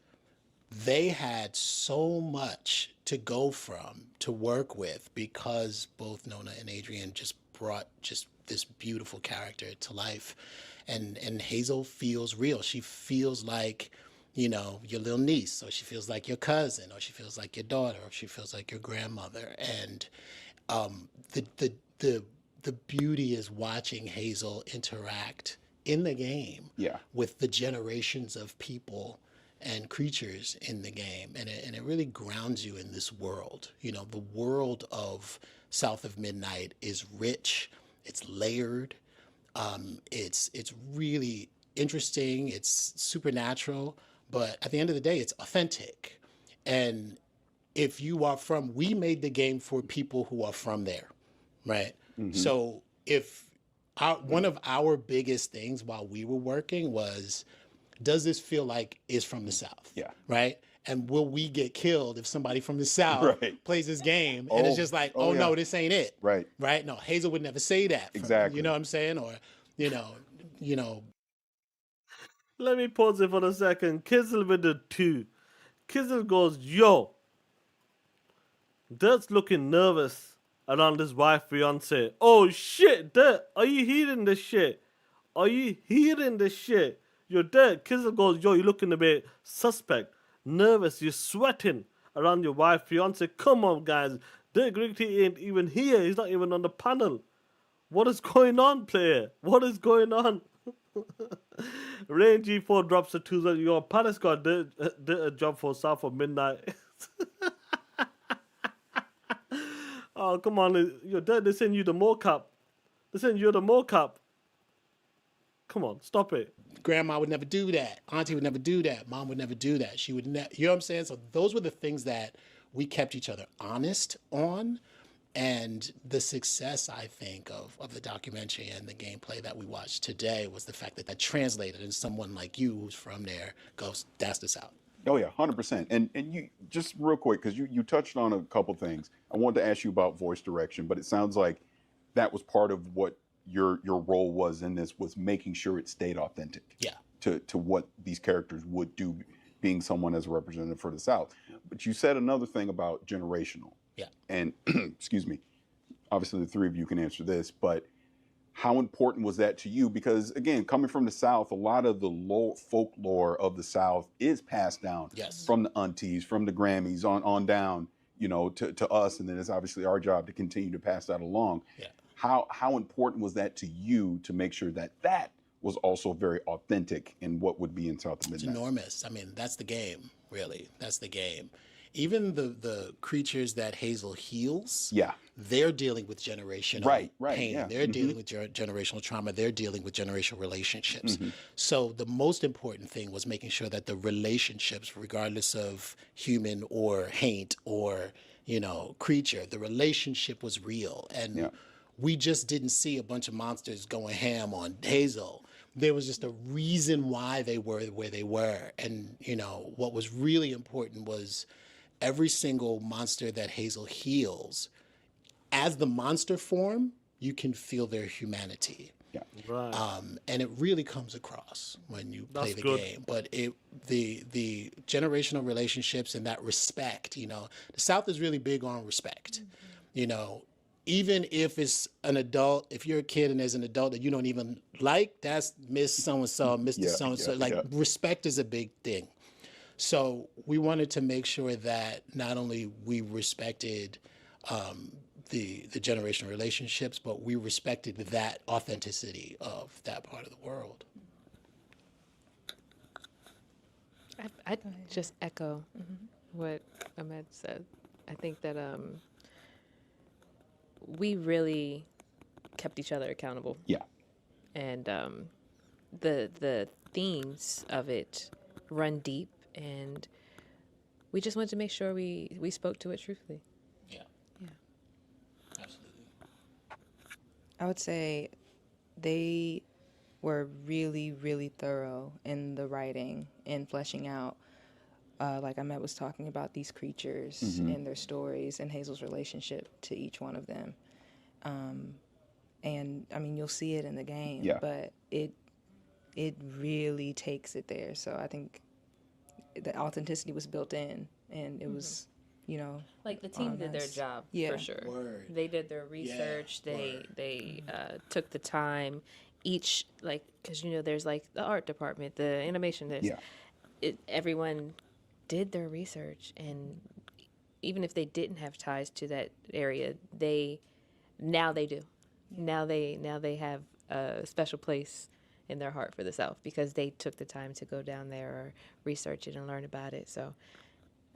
They had so much to go from, to work with, because both Nona and Adrian just brought just this beautiful character to life. And Hazel feels real. She feels like, your little niece, or she feels like your cousin, or she feels like your daughter, or she feels like your grandmother. And the beauty is watching Hazel interact in the game with the generations of people and creatures in the game. And it really grounds you in this world. The world of South of Midnight is rich, it's layered, it's really interesting, it's supernatural, but at the end of the day, it's authentic. And if you are we made the game for people who are from there, right? Mm-hmm. So if one of our biggest things while we were working was, does this feel like it's from the South? Yeah. Right? And will we get killed if somebody from the South plays this game and it's just like, no, this ain't it. Right. Right? No, Hazel would never say that. Exactly. You know what I'm saying? Or, Let me pause it for a second. Kizzle with the 2. Kizzle goes, yo, Dirt's looking nervous around his wife, fiance. Oh shit, Dirt, are you hearing this shit? Are you hearing this shit? You're Dirt. Kizzle goes, yo, you're looking a bit suspect, nervous, you're sweating around your wife, fiance. Come on, guys. Dirt Gritty ain't even here. He's not even on the panel. What is going on, player? What is going on? Rain G4 drops a 2. Your Paris got did a job for South of Midnight. Oh, come on. You're dead. They send you the mocap. They send you the mocap. Come on, stop it. Grandma would never do that. Auntie would never do that. Mom would never do that. She would never, you know what I'm saying? So those were the things that we kept each other honest on. And the success, I think, of the documentary and the gameplay that we watched today was the fact that that translated, and someone like you who's from there goes, that's the South. Oh yeah, 100%. And you just real quick, because you touched on a couple things. I wanted to ask you about voice direction, but it sounds like that was part of what your role was in this, was making sure it stayed authentic. Yeah. To what these characters would do, being someone as a representative for the South. But you said another thing about generational. Yeah. And excuse me, obviously the three of you can answer this, but how important was that to you? Because again, coming from the South, a lot of the folklore of the South is passed down from the aunties, from the Grammys on down, to us. And then it's obviously our job to continue to pass that along. Yeah. How important was that to you to make sure that that was also very authentic in what would be in South of Midnight? It's enormous. I mean, that's the game, really. That's the game. Even the creatures that Hazel heals, they're dealing with generational pain. Yeah. They're dealing with generational trauma. They're dealing with generational relationships. So the most important thing was making sure that the relationships, regardless of human or haint or, creature, the relationship was real. And we just didn't see a bunch of monsters going ham on Hazel. There was just a reason why they were where they were. And, what was really important was every single monster that Hazel heals, as the monster form, you can feel their humanity. Yeah. Right. And it really comes across when you play That's the good. game. But the generational relationships and that respect, you know, the South is really big on respect. You know, even if it's an adult, if you're a kid and there's an adult that you don't even like, that's Miss So-and-so, Mr. So-and-so. Respect is a big thing. So we wanted to make sure that not only we respected the generational relationships, but we respected that authenticity of that part of the world. I just echo what Ahmed said. I think that we really kept each other accountable. Yeah. And the themes of it run deep, and we just wanted to make sure we spoke to it truthfully. Yeah. Yeah. Absolutely. I would say they were really, really thorough in the writing and fleshing out, like Ahmed was talking about, these creatures and their stories and Hazel's relationship to each one of them. And I mean, you'll see it in the game, but it really takes it there. So I think the authenticity was built in, and it was, you know, like the team did their job for sure. Word. They did their research. They took the time. Each, like, because you know, there's like the art department, the animation. Everyone did their research, and even if they didn't have ties to that area, now they do. Now they have a special place in their heart for the South because they took the time to go down there or research it and learn about it. So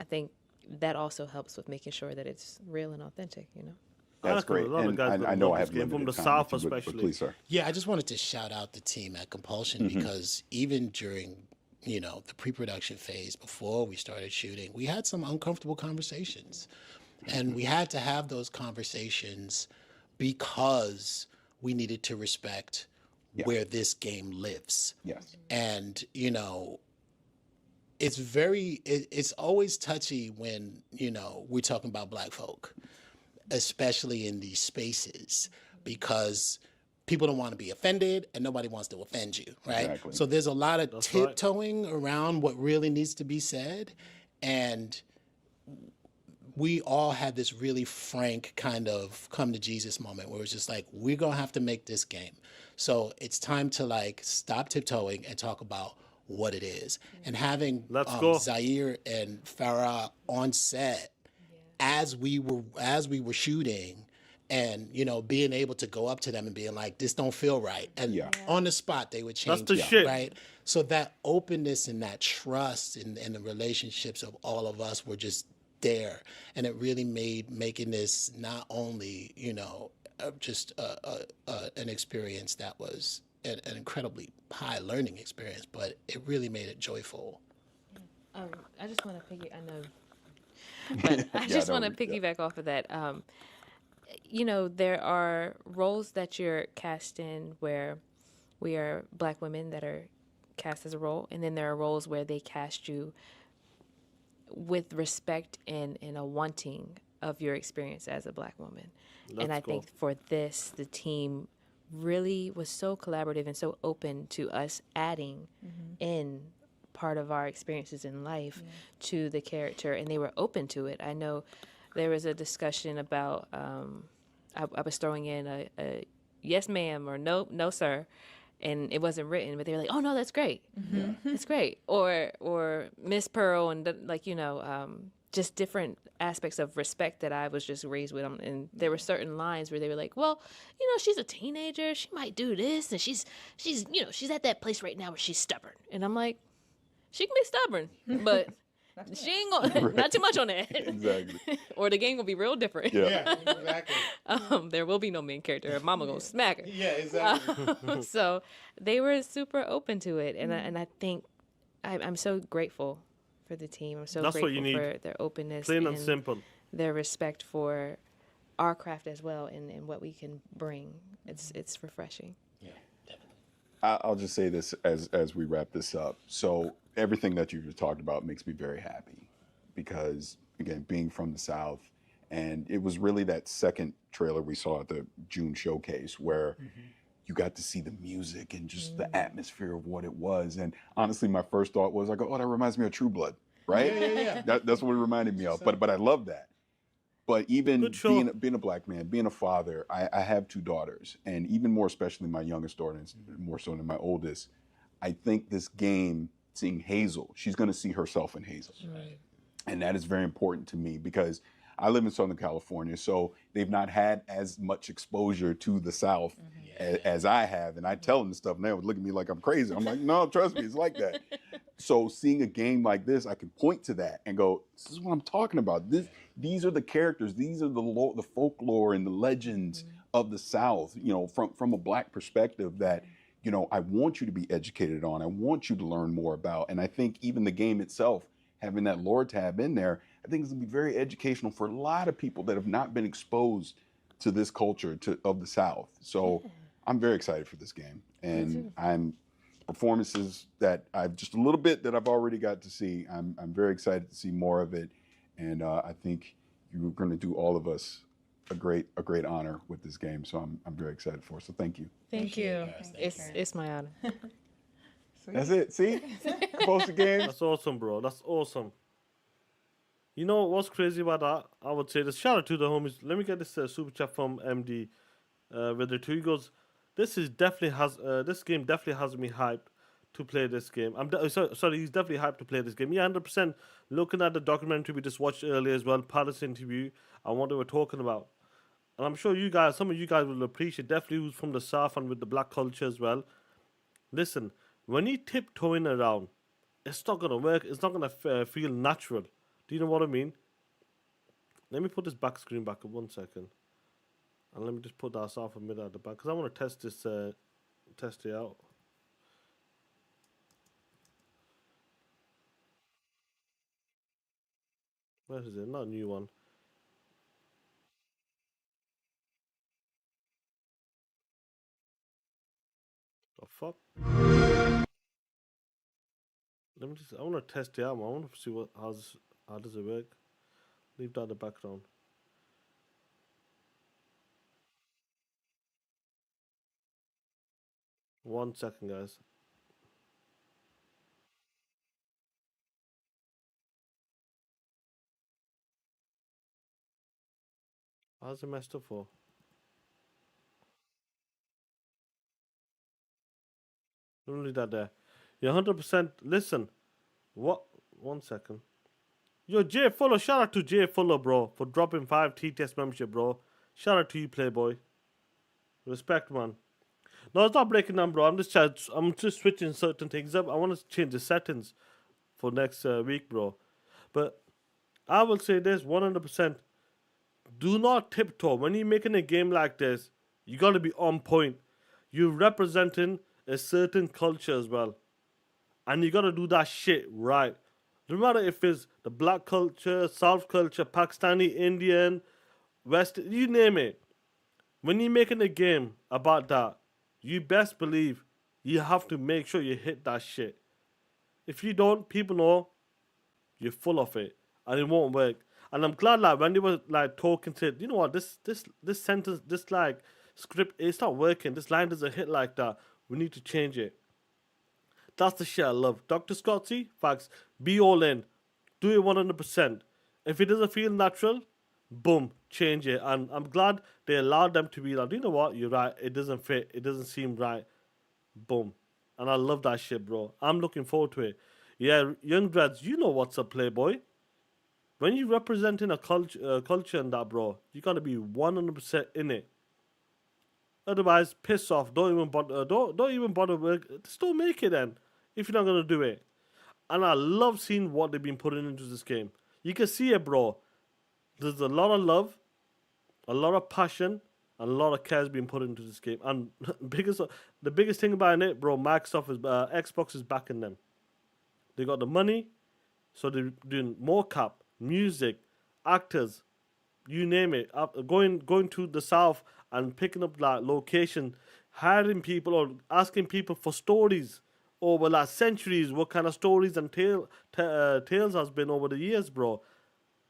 I think that also helps with making sure that it's real and authentic, you know? That's great. And I know I have limited from the time, South, but especially. please, sir. Yeah, I just wanted to shout out the team at Compulsion because even during, you know, the pre-production phase before we started shooting, we had some uncomfortable conversations. And we had to have those conversations because we needed to respect where this game lives. Yes. And, you know, it's always touchy when, you know, we're talking about Black folk, especially in these spaces, because people don't want to be offended and nobody wants to offend you, right? Exactly. So there's a lot of tiptoeing around what really needs to be said. And we all had this really frank kind of come to Jesus moment where it's just like, we're going to have to make this game. So it's time to like stop tiptoeing and talk about what it is. And having Zaire and Farah on set as we were shooting, and you know, being able to go up to them and being like, this don't feel right. And on the spot they would change That's the shit. right? So that openness and that trust in the relationships of all of us were just there. And it really made making this not only, you know, just an experience that was an incredibly high learning experience, but it really made it joyful. I just want to piggyback off of that. You know, there are roles that you're cast in where we are Black women that are cast as a role, and then there are roles where they cast you with respect and a wanting of your experience as a Black woman. And I think for this, the team really was so collaborative and so open to us adding in part of our experiences in life to the character, and they were open to it. I know there was a discussion about I was throwing in a yes ma'am or no sir, and it wasn't written, but they were like, oh no, that's great, that's great, or Miss Pearl, and like, you know, just different aspects of respect that I was just raised with them. And there were certain lines where they were like, well, you know, she's a teenager, she might do this, and she's you know, she's at that place right now where she's stubborn. And I'm like, she can be stubborn, but she ain't gonna not too much on that. Exactly. Or the game will be real different. Yeah, exactly. There will be no main character. Her mama gonna smack her. Yeah, exactly. So they were super open to it, and I think I'm so grateful for the team. I'm so That's what you grateful need. for their openness, Plain and simple. their respect for our craft as well, and what we can bring. It's refreshing. Yeah, definitely. I'll just say this as we wrap this up. So everything that you just talked about makes me very happy because, again, being from the South, and it was really that second trailer we saw at the June showcase where you got to see the music and just the atmosphere of what it was. And honestly, my first thought was, I go, oh, that reminds me of True Blood, right? Yeah. That's what it reminded me of. But I love that. But even being a black man, being a father, I have 2 daughters, and even more especially my youngest daughter, and more so than my oldest, I think this game, seeing Hazel, she's going to see herself in Hazel. Right. And that is very important to me because I live in Southern California, so they've not had as much exposure to the South as I have. And I tell them this stuff, and they would look at me like I'm crazy. I'm like, no, trust me, it's like that. So seeing a game like this, I can point to that and go, this is what I'm talking about. These are the characters. These are the folklore and the legends of the South, you know, from a black perspective that, you know, I want you to be educated on. I want you to learn more about. And I think even the game itself, having that lore tab in there, I think it's going to be very educational for a lot of people that have not been exposed to this culture of the South. So I'm very excited for this game. And performances that I've just a little bit that I've already got to see. I'm very excited to see more of it. And I think you're going to do all of us a great honor with this game. So I'm very excited for it. So thank you. Thank you. It's my honor. That's it. See? Post the game. That's awesome, bro. That's awesome. You know what's crazy about that? I would say this. Shout out to the homies. Let me get this super chat from MD. With the 2, he goes, this game definitely has me hyped to play this game. Sorry, he's definitely hyped to play this game. Yeah, 100%. Looking at the documentary we just watched earlier as well, Palace interview, and what they were talking about. And I'm sure some of you guys will appreciate, definitely who's from the South and with the black culture as well. Listen, when you tiptoeing around, it's not going to work. It's not going to feel natural. Do you know what I mean? Let me put this back screen back up 1 second. And let me just put that South and mid at the back, because I want to test it out. Where is it? Not a new one. The fuck? I want to test it out, man. I want to see how does it work. Leave that in the background. One second, guys. How's it messed up for? Don't leave that there. You're 100%. Listen. What? 1 second. Yo, Jay Fuller. Shout out to Jay Fuller, bro, for dropping 5 TTS membership, bro. Shout out to you, Playboy. Respect, man. No, it's not breaking down, bro. I'm just switching certain things up. I want to change the settings for next week, bro. But I will say this 100%. Do not tiptoe. When you're making a game like this, you got to be on point. You're representing a certain culture as well. And you got to do that shit right. No matter if it's the black culture, South culture, Pakistani, Indian, West, you name it. When you're making a game about that, you best believe you have to make sure you hit that shit. If you don't, people know you're full of it, and it won't work. And I'm glad, like, when they were like talking to, you know what, this sentence, this like script, it's not working. This line doesn't hit like that. We need to change it. That's the shit I love. Dr. Scotty, facts. Be all in. Do it 100%. If it doesn't feel natural, boom, change it. And I'm glad they allowed them to be like, you know what, you're right. It doesn't fit. It doesn't seem right. Boom. And I love that shit, bro. I'm looking forward to it. Yeah, young dreads, you know what's up, Playboy. When you're representing a culture and that, bro, you gotta be 100% in it. Otherwise, piss off. Don't even bother work. Just don't make it then. If you're not gonna do it. And I love seeing what they've been putting into this game. You can see it, bro. There's a lot of love, a lot of passion, and a lot of care being put into this game. And the biggest thing about it, bro, Xbox is backing them. They got the money, so they're doing mocap, music, actors, you name it. Going to the South and picking up like location, hiring people or asking people for stories over like centuries. What kind of stories and tales has been over the years, bro.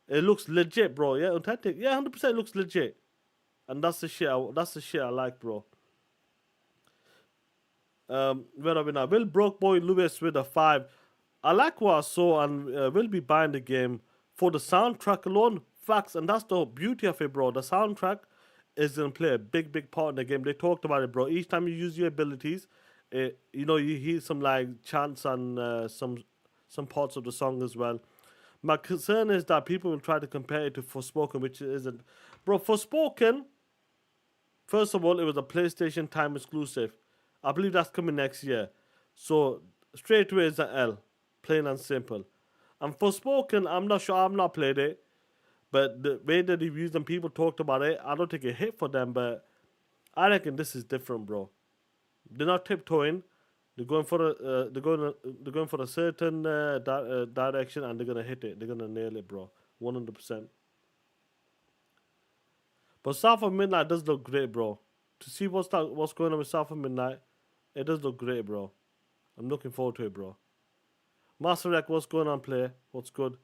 It looks legit, bro. Yeah, authentic. Yeah, 100% looks legit. And that's the shit I like, bro. Where are we now? Will Broke Boy Lewis with a 5. I like what I saw and will be buying the game for the soundtrack alone. Facts, and that's the beauty of it, bro. The soundtrack is going to play a big part in the game. They talked about it, bro. Each time you use your abilities, you hear some like chants and some parts of the song as well. My concern is that people will try to compare it to Forspoken, which it isn't. Bro, Forspoken, first of all, it was a PlayStation Time exclusive. I believe that's coming next year. So, straight away is an L. Plain and simple. And Forspoken, I'm not sure, I've not played it. But the way the reviews and people talked about it, I don't think it hit for them. But I reckon this is different, bro. They're not tiptoeing. They're going for a certain direction, and they're gonna hit it. They're gonna nail it, bro. 100%. But South of Midnight does look great, bro. To see what's going on with South of Midnight, it does look great, bro. I'm looking forward to it, bro. Master Rec, what's going on, player? What's good?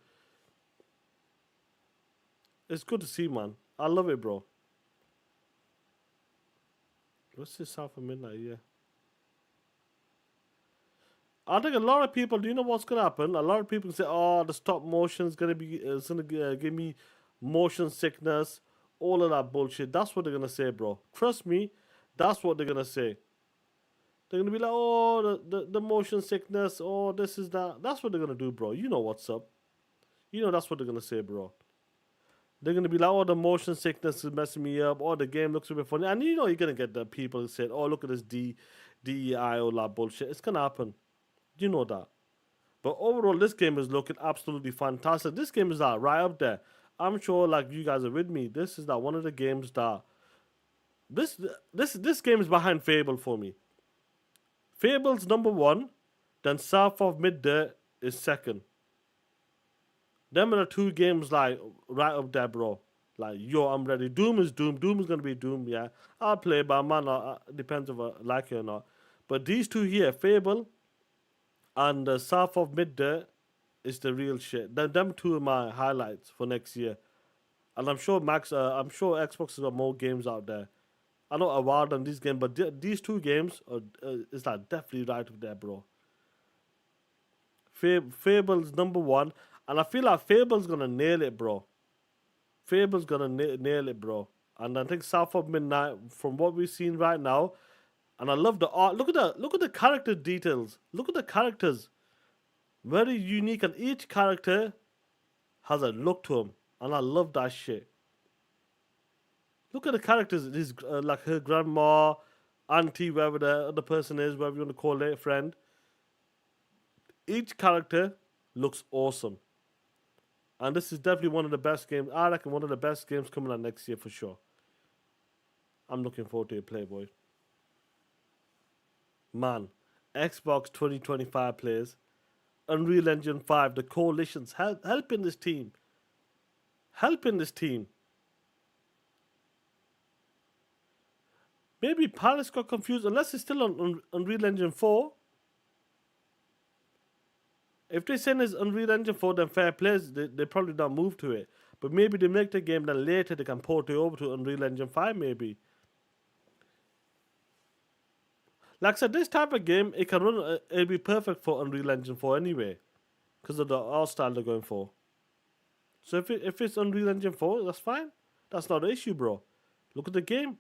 It's good to see, man. I love it, bro. What's this South of Midnight? Yeah. I think a lot of people, do you know what's gonna happen? A lot of people say, "Oh, the stop motion is gonna give me motion sickness." All of that bullshit. That's what they're gonna say, bro. Trust me, that's what they're gonna say. They're gonna be like, "Oh, the motion sickness. Oh, this is that." That's what they're gonna do, bro. You know what's up. You know that's what they're gonna say, bro. They're gonna be like, "Oh, the motion sickness is messing me up. Oh, the game looks a bit funny." And you know you're gonna get the people who say, "Oh, look at this DEI, all that bullshit." It's gonna happen. You know that. But overall, this game is looking absolutely fantastic. This game is right up there. I'm sure, like you guys are with me. This is one of the games that this game is behind Fable for me. Fable's number 1, then South of Midday is second. Them are the two games like right up there, bro. Like, yo, I'm ready. Doom is Doom. Doom is gonna be Doom. Yeah, I'll play, but man, depends if I like it or not. But these two here, Fable and South of Midday, is the real shit. Them two are my highlights for next year. And I'm sure Xbox has got more games out there. I know Award on these games, but these two games is like definitely right up there, bro. Fable's number 1, and I feel like Fable's gonna nail it, bro. Fable's gonna nail it, bro. And I think South of Midnight, from what we've seen right now, and I love the art. Look at the character details. Look at the characters. Very unique, and each character has a look to him, and I love that shit. Look at the characters. This like her grandma, auntie, whoever the other person is, whatever you want to call it, friend. Each character looks awesome, and this is definitely one of the best games. I reckon one of the best games coming out next year for sure. I'm looking forward to it, Playboy. Man, Xbox 2025 players, Unreal Engine 5, the coalitions helping this team. Helping this team. Maybe Paris got confused, unless it's still on Unreal Engine 4. If they're saying it's Unreal Engine 4, then fair plays, they probably not move to it. But maybe they make the game, then later they can port it over to Unreal Engine 5, maybe. Like I said, this type of game, it can run, it'll be perfect for Unreal Engine 4 anyway, because of the art style they're going for. So if it's Unreal Engine 4, that's fine. That's not an issue, bro. Look at the game.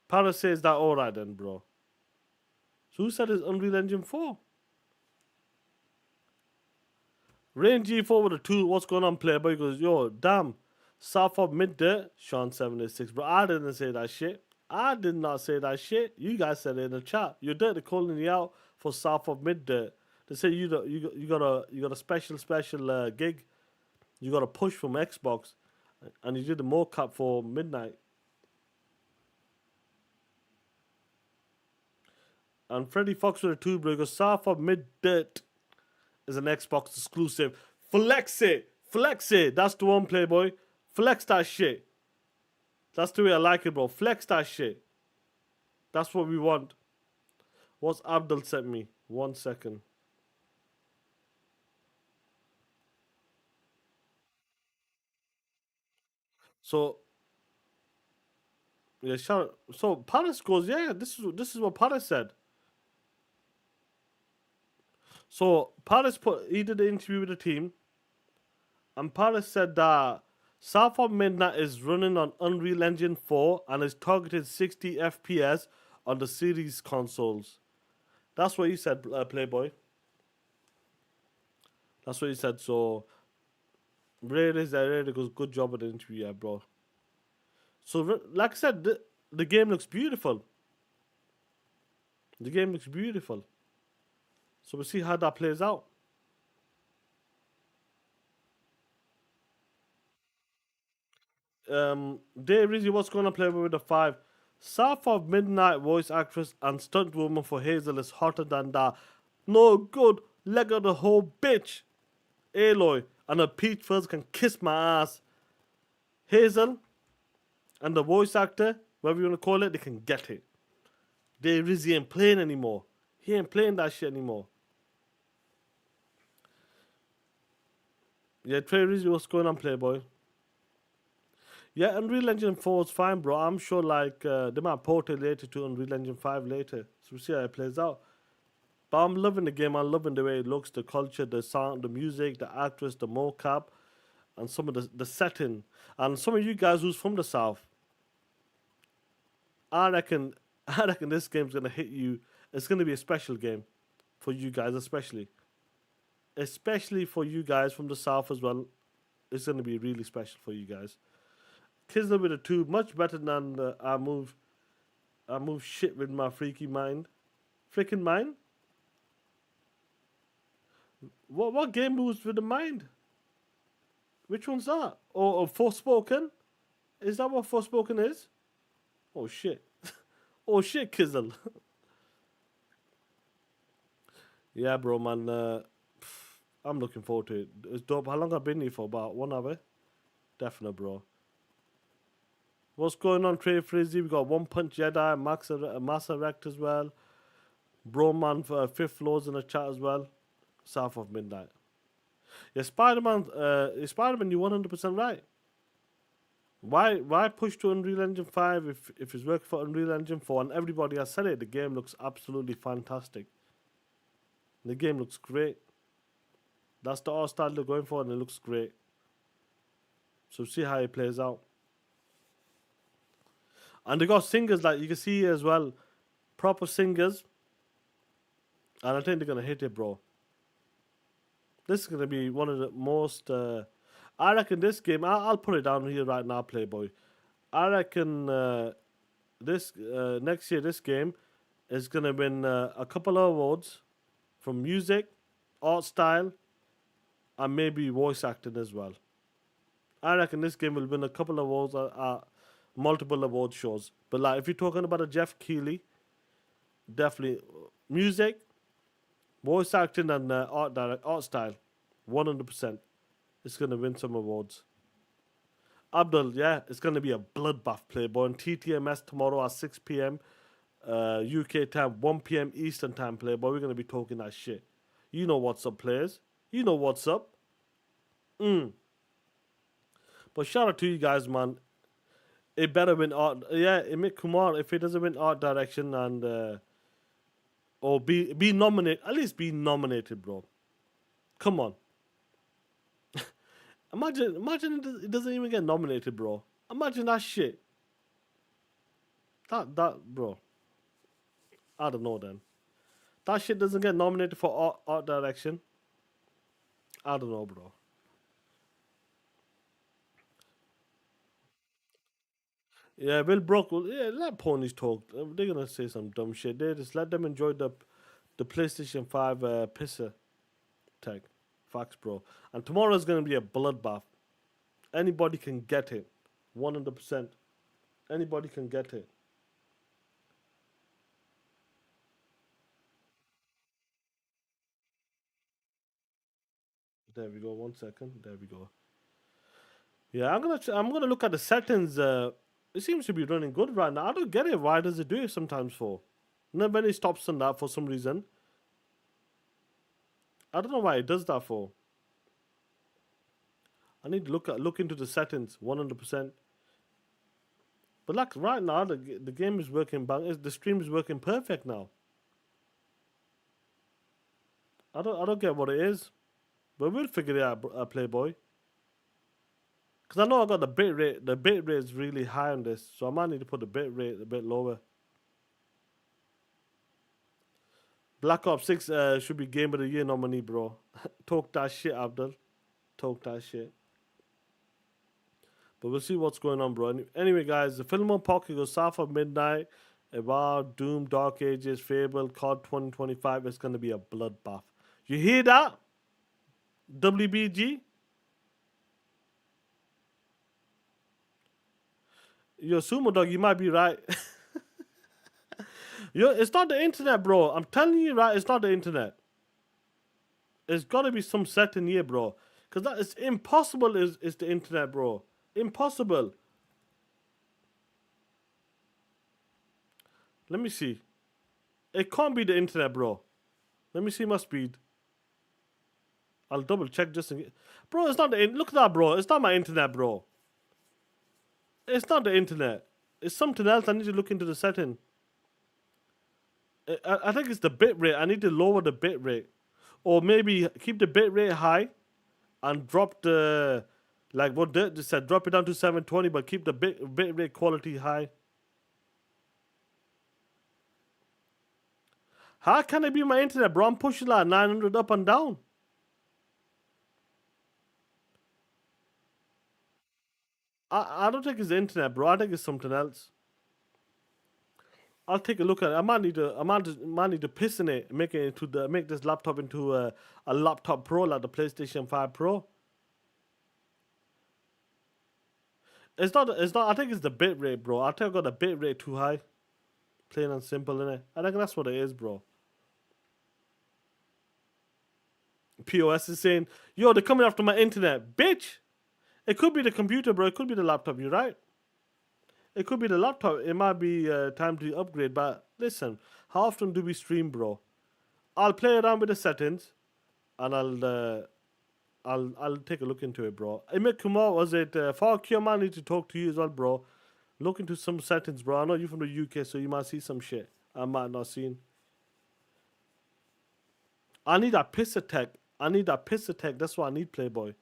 Paris says that alright then, bro. So who said it's Unreal Engine 4? Rain G4 with a 2. What's going on, player? But he goes, yo, damn. South of Midday, Sean 76. Bro, I didn't say that shit. I did not say that shit. You guys said it in the chat. You're dirty calling me out for South of Midday. They say you got a special gig. You got a push from Xbox, and you did the mocap for Midnight. And Freddy Fox with a 2, bro, goes, South of Midday is an Xbox exclusive. Flex it. Flex it. That's the one, Playboy. Flex that shit. That's the way I like it, bro. Flex that shit. That's what we want. What's Abdul sent me? 1 second. So, Yeah, shout. So Paris goes, yeah. This is what Paris said. So Paris he did an interview with the team, and Paris said that South of Midnight is running on Unreal Engine 4 and is targeted 60 FPS on the series consoles. That's what he said, Playboy. That's what he said. So really goes good job with the interview, yeah, bro. So like I said, the game looks beautiful. The game looks beautiful. So we'll see how that plays out. Dave Rizzi, what's going to play with the 5? South of Midnight voice actress and stunt woman for Hazel is hotter than that. No good leg of the whole bitch. Aloy and a peach fuzz can kiss my ass. Hazel and the voice actor, whatever you want to call it, they can get it. Dave Rizzi ain't playing anymore. He ain't playing that shit anymore. Yeah, Trey Rizzi, what's going on, Playboy? Yeah, Unreal Engine 4 is fine, bro. I'm sure they might port it later to Unreal Engine 5 later. So we'll see how it plays out. But I'm loving the game. I'm loving the way it looks, the culture, the sound, the music, the actress, the mocap, and some of the setting. And some of you guys who's from the South, I reckon this game's gonna hit you. It's gonna be a special game for you guys, especially for you guys from the South as well. It's gonna be really special for you guys. Kisler with a 2, much better than I move shit with my freaking mind. Freaking mind? What game moves with the mind? Which one's that? Or Forspoken? Is that what Forspoken is? Oh shit. Oh shit, Kizzle. Yeah, bro, man. I'm looking forward to it. It's dope. How long have I been here for? About 1 hour? Definitely, bro. What's going on, Trey Frizzy? We got One Punch Jedi, Mass Erect as well. Broman for Fifth Floors in the chat as well. South of Midnight. Yeah, Spider-Man, you're 100% right. Why push to Unreal Engine 5 if it's working for Unreal Engine 4? And everybody has said it, the game looks absolutely fantastic. The game looks great. That's the art style they're going for, and it looks great. So see how it plays out. And they got singers, like you can see here as well. Proper singers. And I think they're going to hit it, bro. This is going to be one of the most... I reckon this game... I'll put it down here right now, Playboy. I reckon this next year, this game is going to win a couple of awards from music, art style, and maybe voice acting as well. I reckon this game will win a couple of awards, multiple award shows. But like, if you're talking about a Jeff Keighley, definitely music, voice acting, and art style, 100%. It's gonna win some awards. Abdul, yeah, it's gonna be a bloodbath, Playboy. On TTMS tomorrow at 6 p.m. UK time, 1 p.m. Eastern time, Playboy. We're gonna be talking that shit. You know what's up, players. You know what's up. But shout out to you guys, man. It better win art. Yeah, Amit Kumar, if it doesn't win art direction and or be nominated, at least be nominated, bro. Come on. Imagine it doesn't even get nominated, bro. Imagine that shit. That bro. I don't know then. That shit doesn't get nominated for art direction. I don't know, bro. Yeah, Will Brock will. Yeah, let ponies talk. They're gonna say some dumb shit. They just let them enjoy the PlayStation 5 pisser tag. Facts, bro. And tomorrow's gonna be a bloodbath. Anybody can get it. 100%. Anybody can get it. There we go. 1 second. There we go. Yeah, I'm gonna look at the settings. It seems to be running good right now. I don't get it. Why does it do it sometimes for? Nobody stops on that for some reason. I don't know why it does that for. I need to look into the settings 100%. But like right now, the game is working. The stream is working perfect now. I don't get what it is, but we'll figure it out, Playboy. Because I know I got the bit rate. The bit rate is really high on this, so I might need to put the bit rate a bit lower. Black Ops 6 should be Game of the Year nominee, bro. Talk that shit, Abdul. Talk that shit. But we'll see what's going on, bro. Anyway, guys, the Film on Pocket goes South of Midnight, Evolve, Doom, Dark Ages, Fable, COD 2025. It's going to be a bloodbath. You hear that? WBG? Yo, Sumo Dog, you might be right. Yo, it's not the internet, bro. I'm telling you, right? It's not the internet. It's got to be some setting here, bro. Because that is impossible is the internet, bro. Impossible. Let me see. It can't be the internet, bro. Let me see my speed. I'll double check just in case. Bro, it's not the look at that, bro. It's not my internet, bro. It's not the internet. It's something else. I need to look into the setting. I think it's the bit rate. I need to lower the bit rate. Or maybe keep the bit rate high and drop the, like what they said, drop it down to 720, but keep the bit rate quality high. How can it be my internet, bro? I'm pushing like 900 up and down. I don't think it's the internet, bro. I think it's something else. I'll take a look at it. I might need to piss in it, make this laptop into a laptop pro like the PlayStation 5 Pro. It's not. I think it's the bit rate, bro. I think I got the bit rate too high. Plain and simple, innit? I think that's what it is, bro. POS is saying, yo, they're coming after my internet. Bitch! It could be the computer, bro. It could be the laptop. You're right. It could be the laptop. It might be time to upgrade. But listen, how often do we stream, bro? I'll play around with the settings, and I'll take a look into it, bro. Emit Kumar, was it Farkia? I need to talk to you as well, bro. Look into some settings, bro. I know you're from the UK, so you might see some shit I might not seen. I need that pisser tech. That's what I need, Playboy.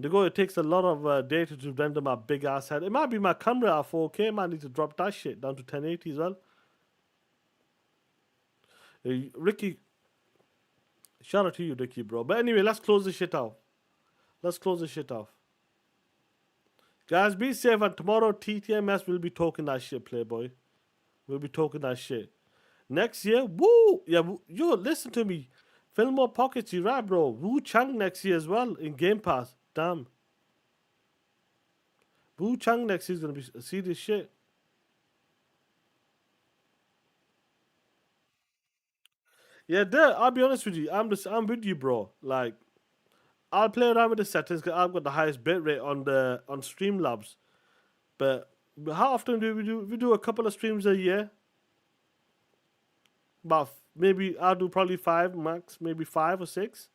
It takes a lot of data to render my big ass head. It might be my camera at 4K. I might need to drop that shit down to 1080 as well. Ricky, shout out to you, Ricky, bro. But anyway, let's close this shit off. Guys, be safe. And tomorrow, TTMS will be talking that shit, Playboy. We'll be talking that shit. Next year, woo! Yeah, yo, listen to me. Fillmore Pockets, you right, bro. Wu Chang next year as well in Game Pass. Damn. Wu Chang next year is gonna be serious shit. Yeah, I'll be honest with you. I'm with you, bro. Like, I'll play around with the settings because I've got the highest bitrate on Streamlabs. But how often do we do? We do a couple of streams a year. About maybe I'll do probably 5 max, maybe 5 or 6.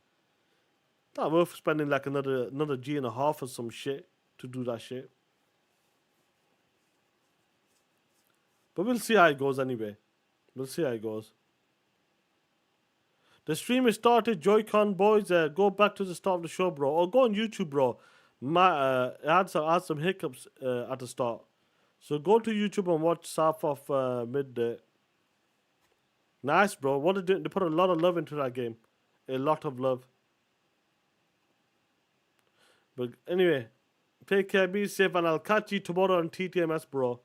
Not worth spending like another G&a-half or some shit to do that shit. But we'll see how it goes anyway. We'll see how it goes. The stream is started. Joy-Con boys, go back to the start of the show, bro. Or go on YouTube, bro. I had some hiccups at the start. So go to YouTube and watch South of Midday. Nice, bro. What they put a lot of love into that game. A lot of love. But anyway, take care, be safe, and I'll catch you tomorrow on TTMS, bro.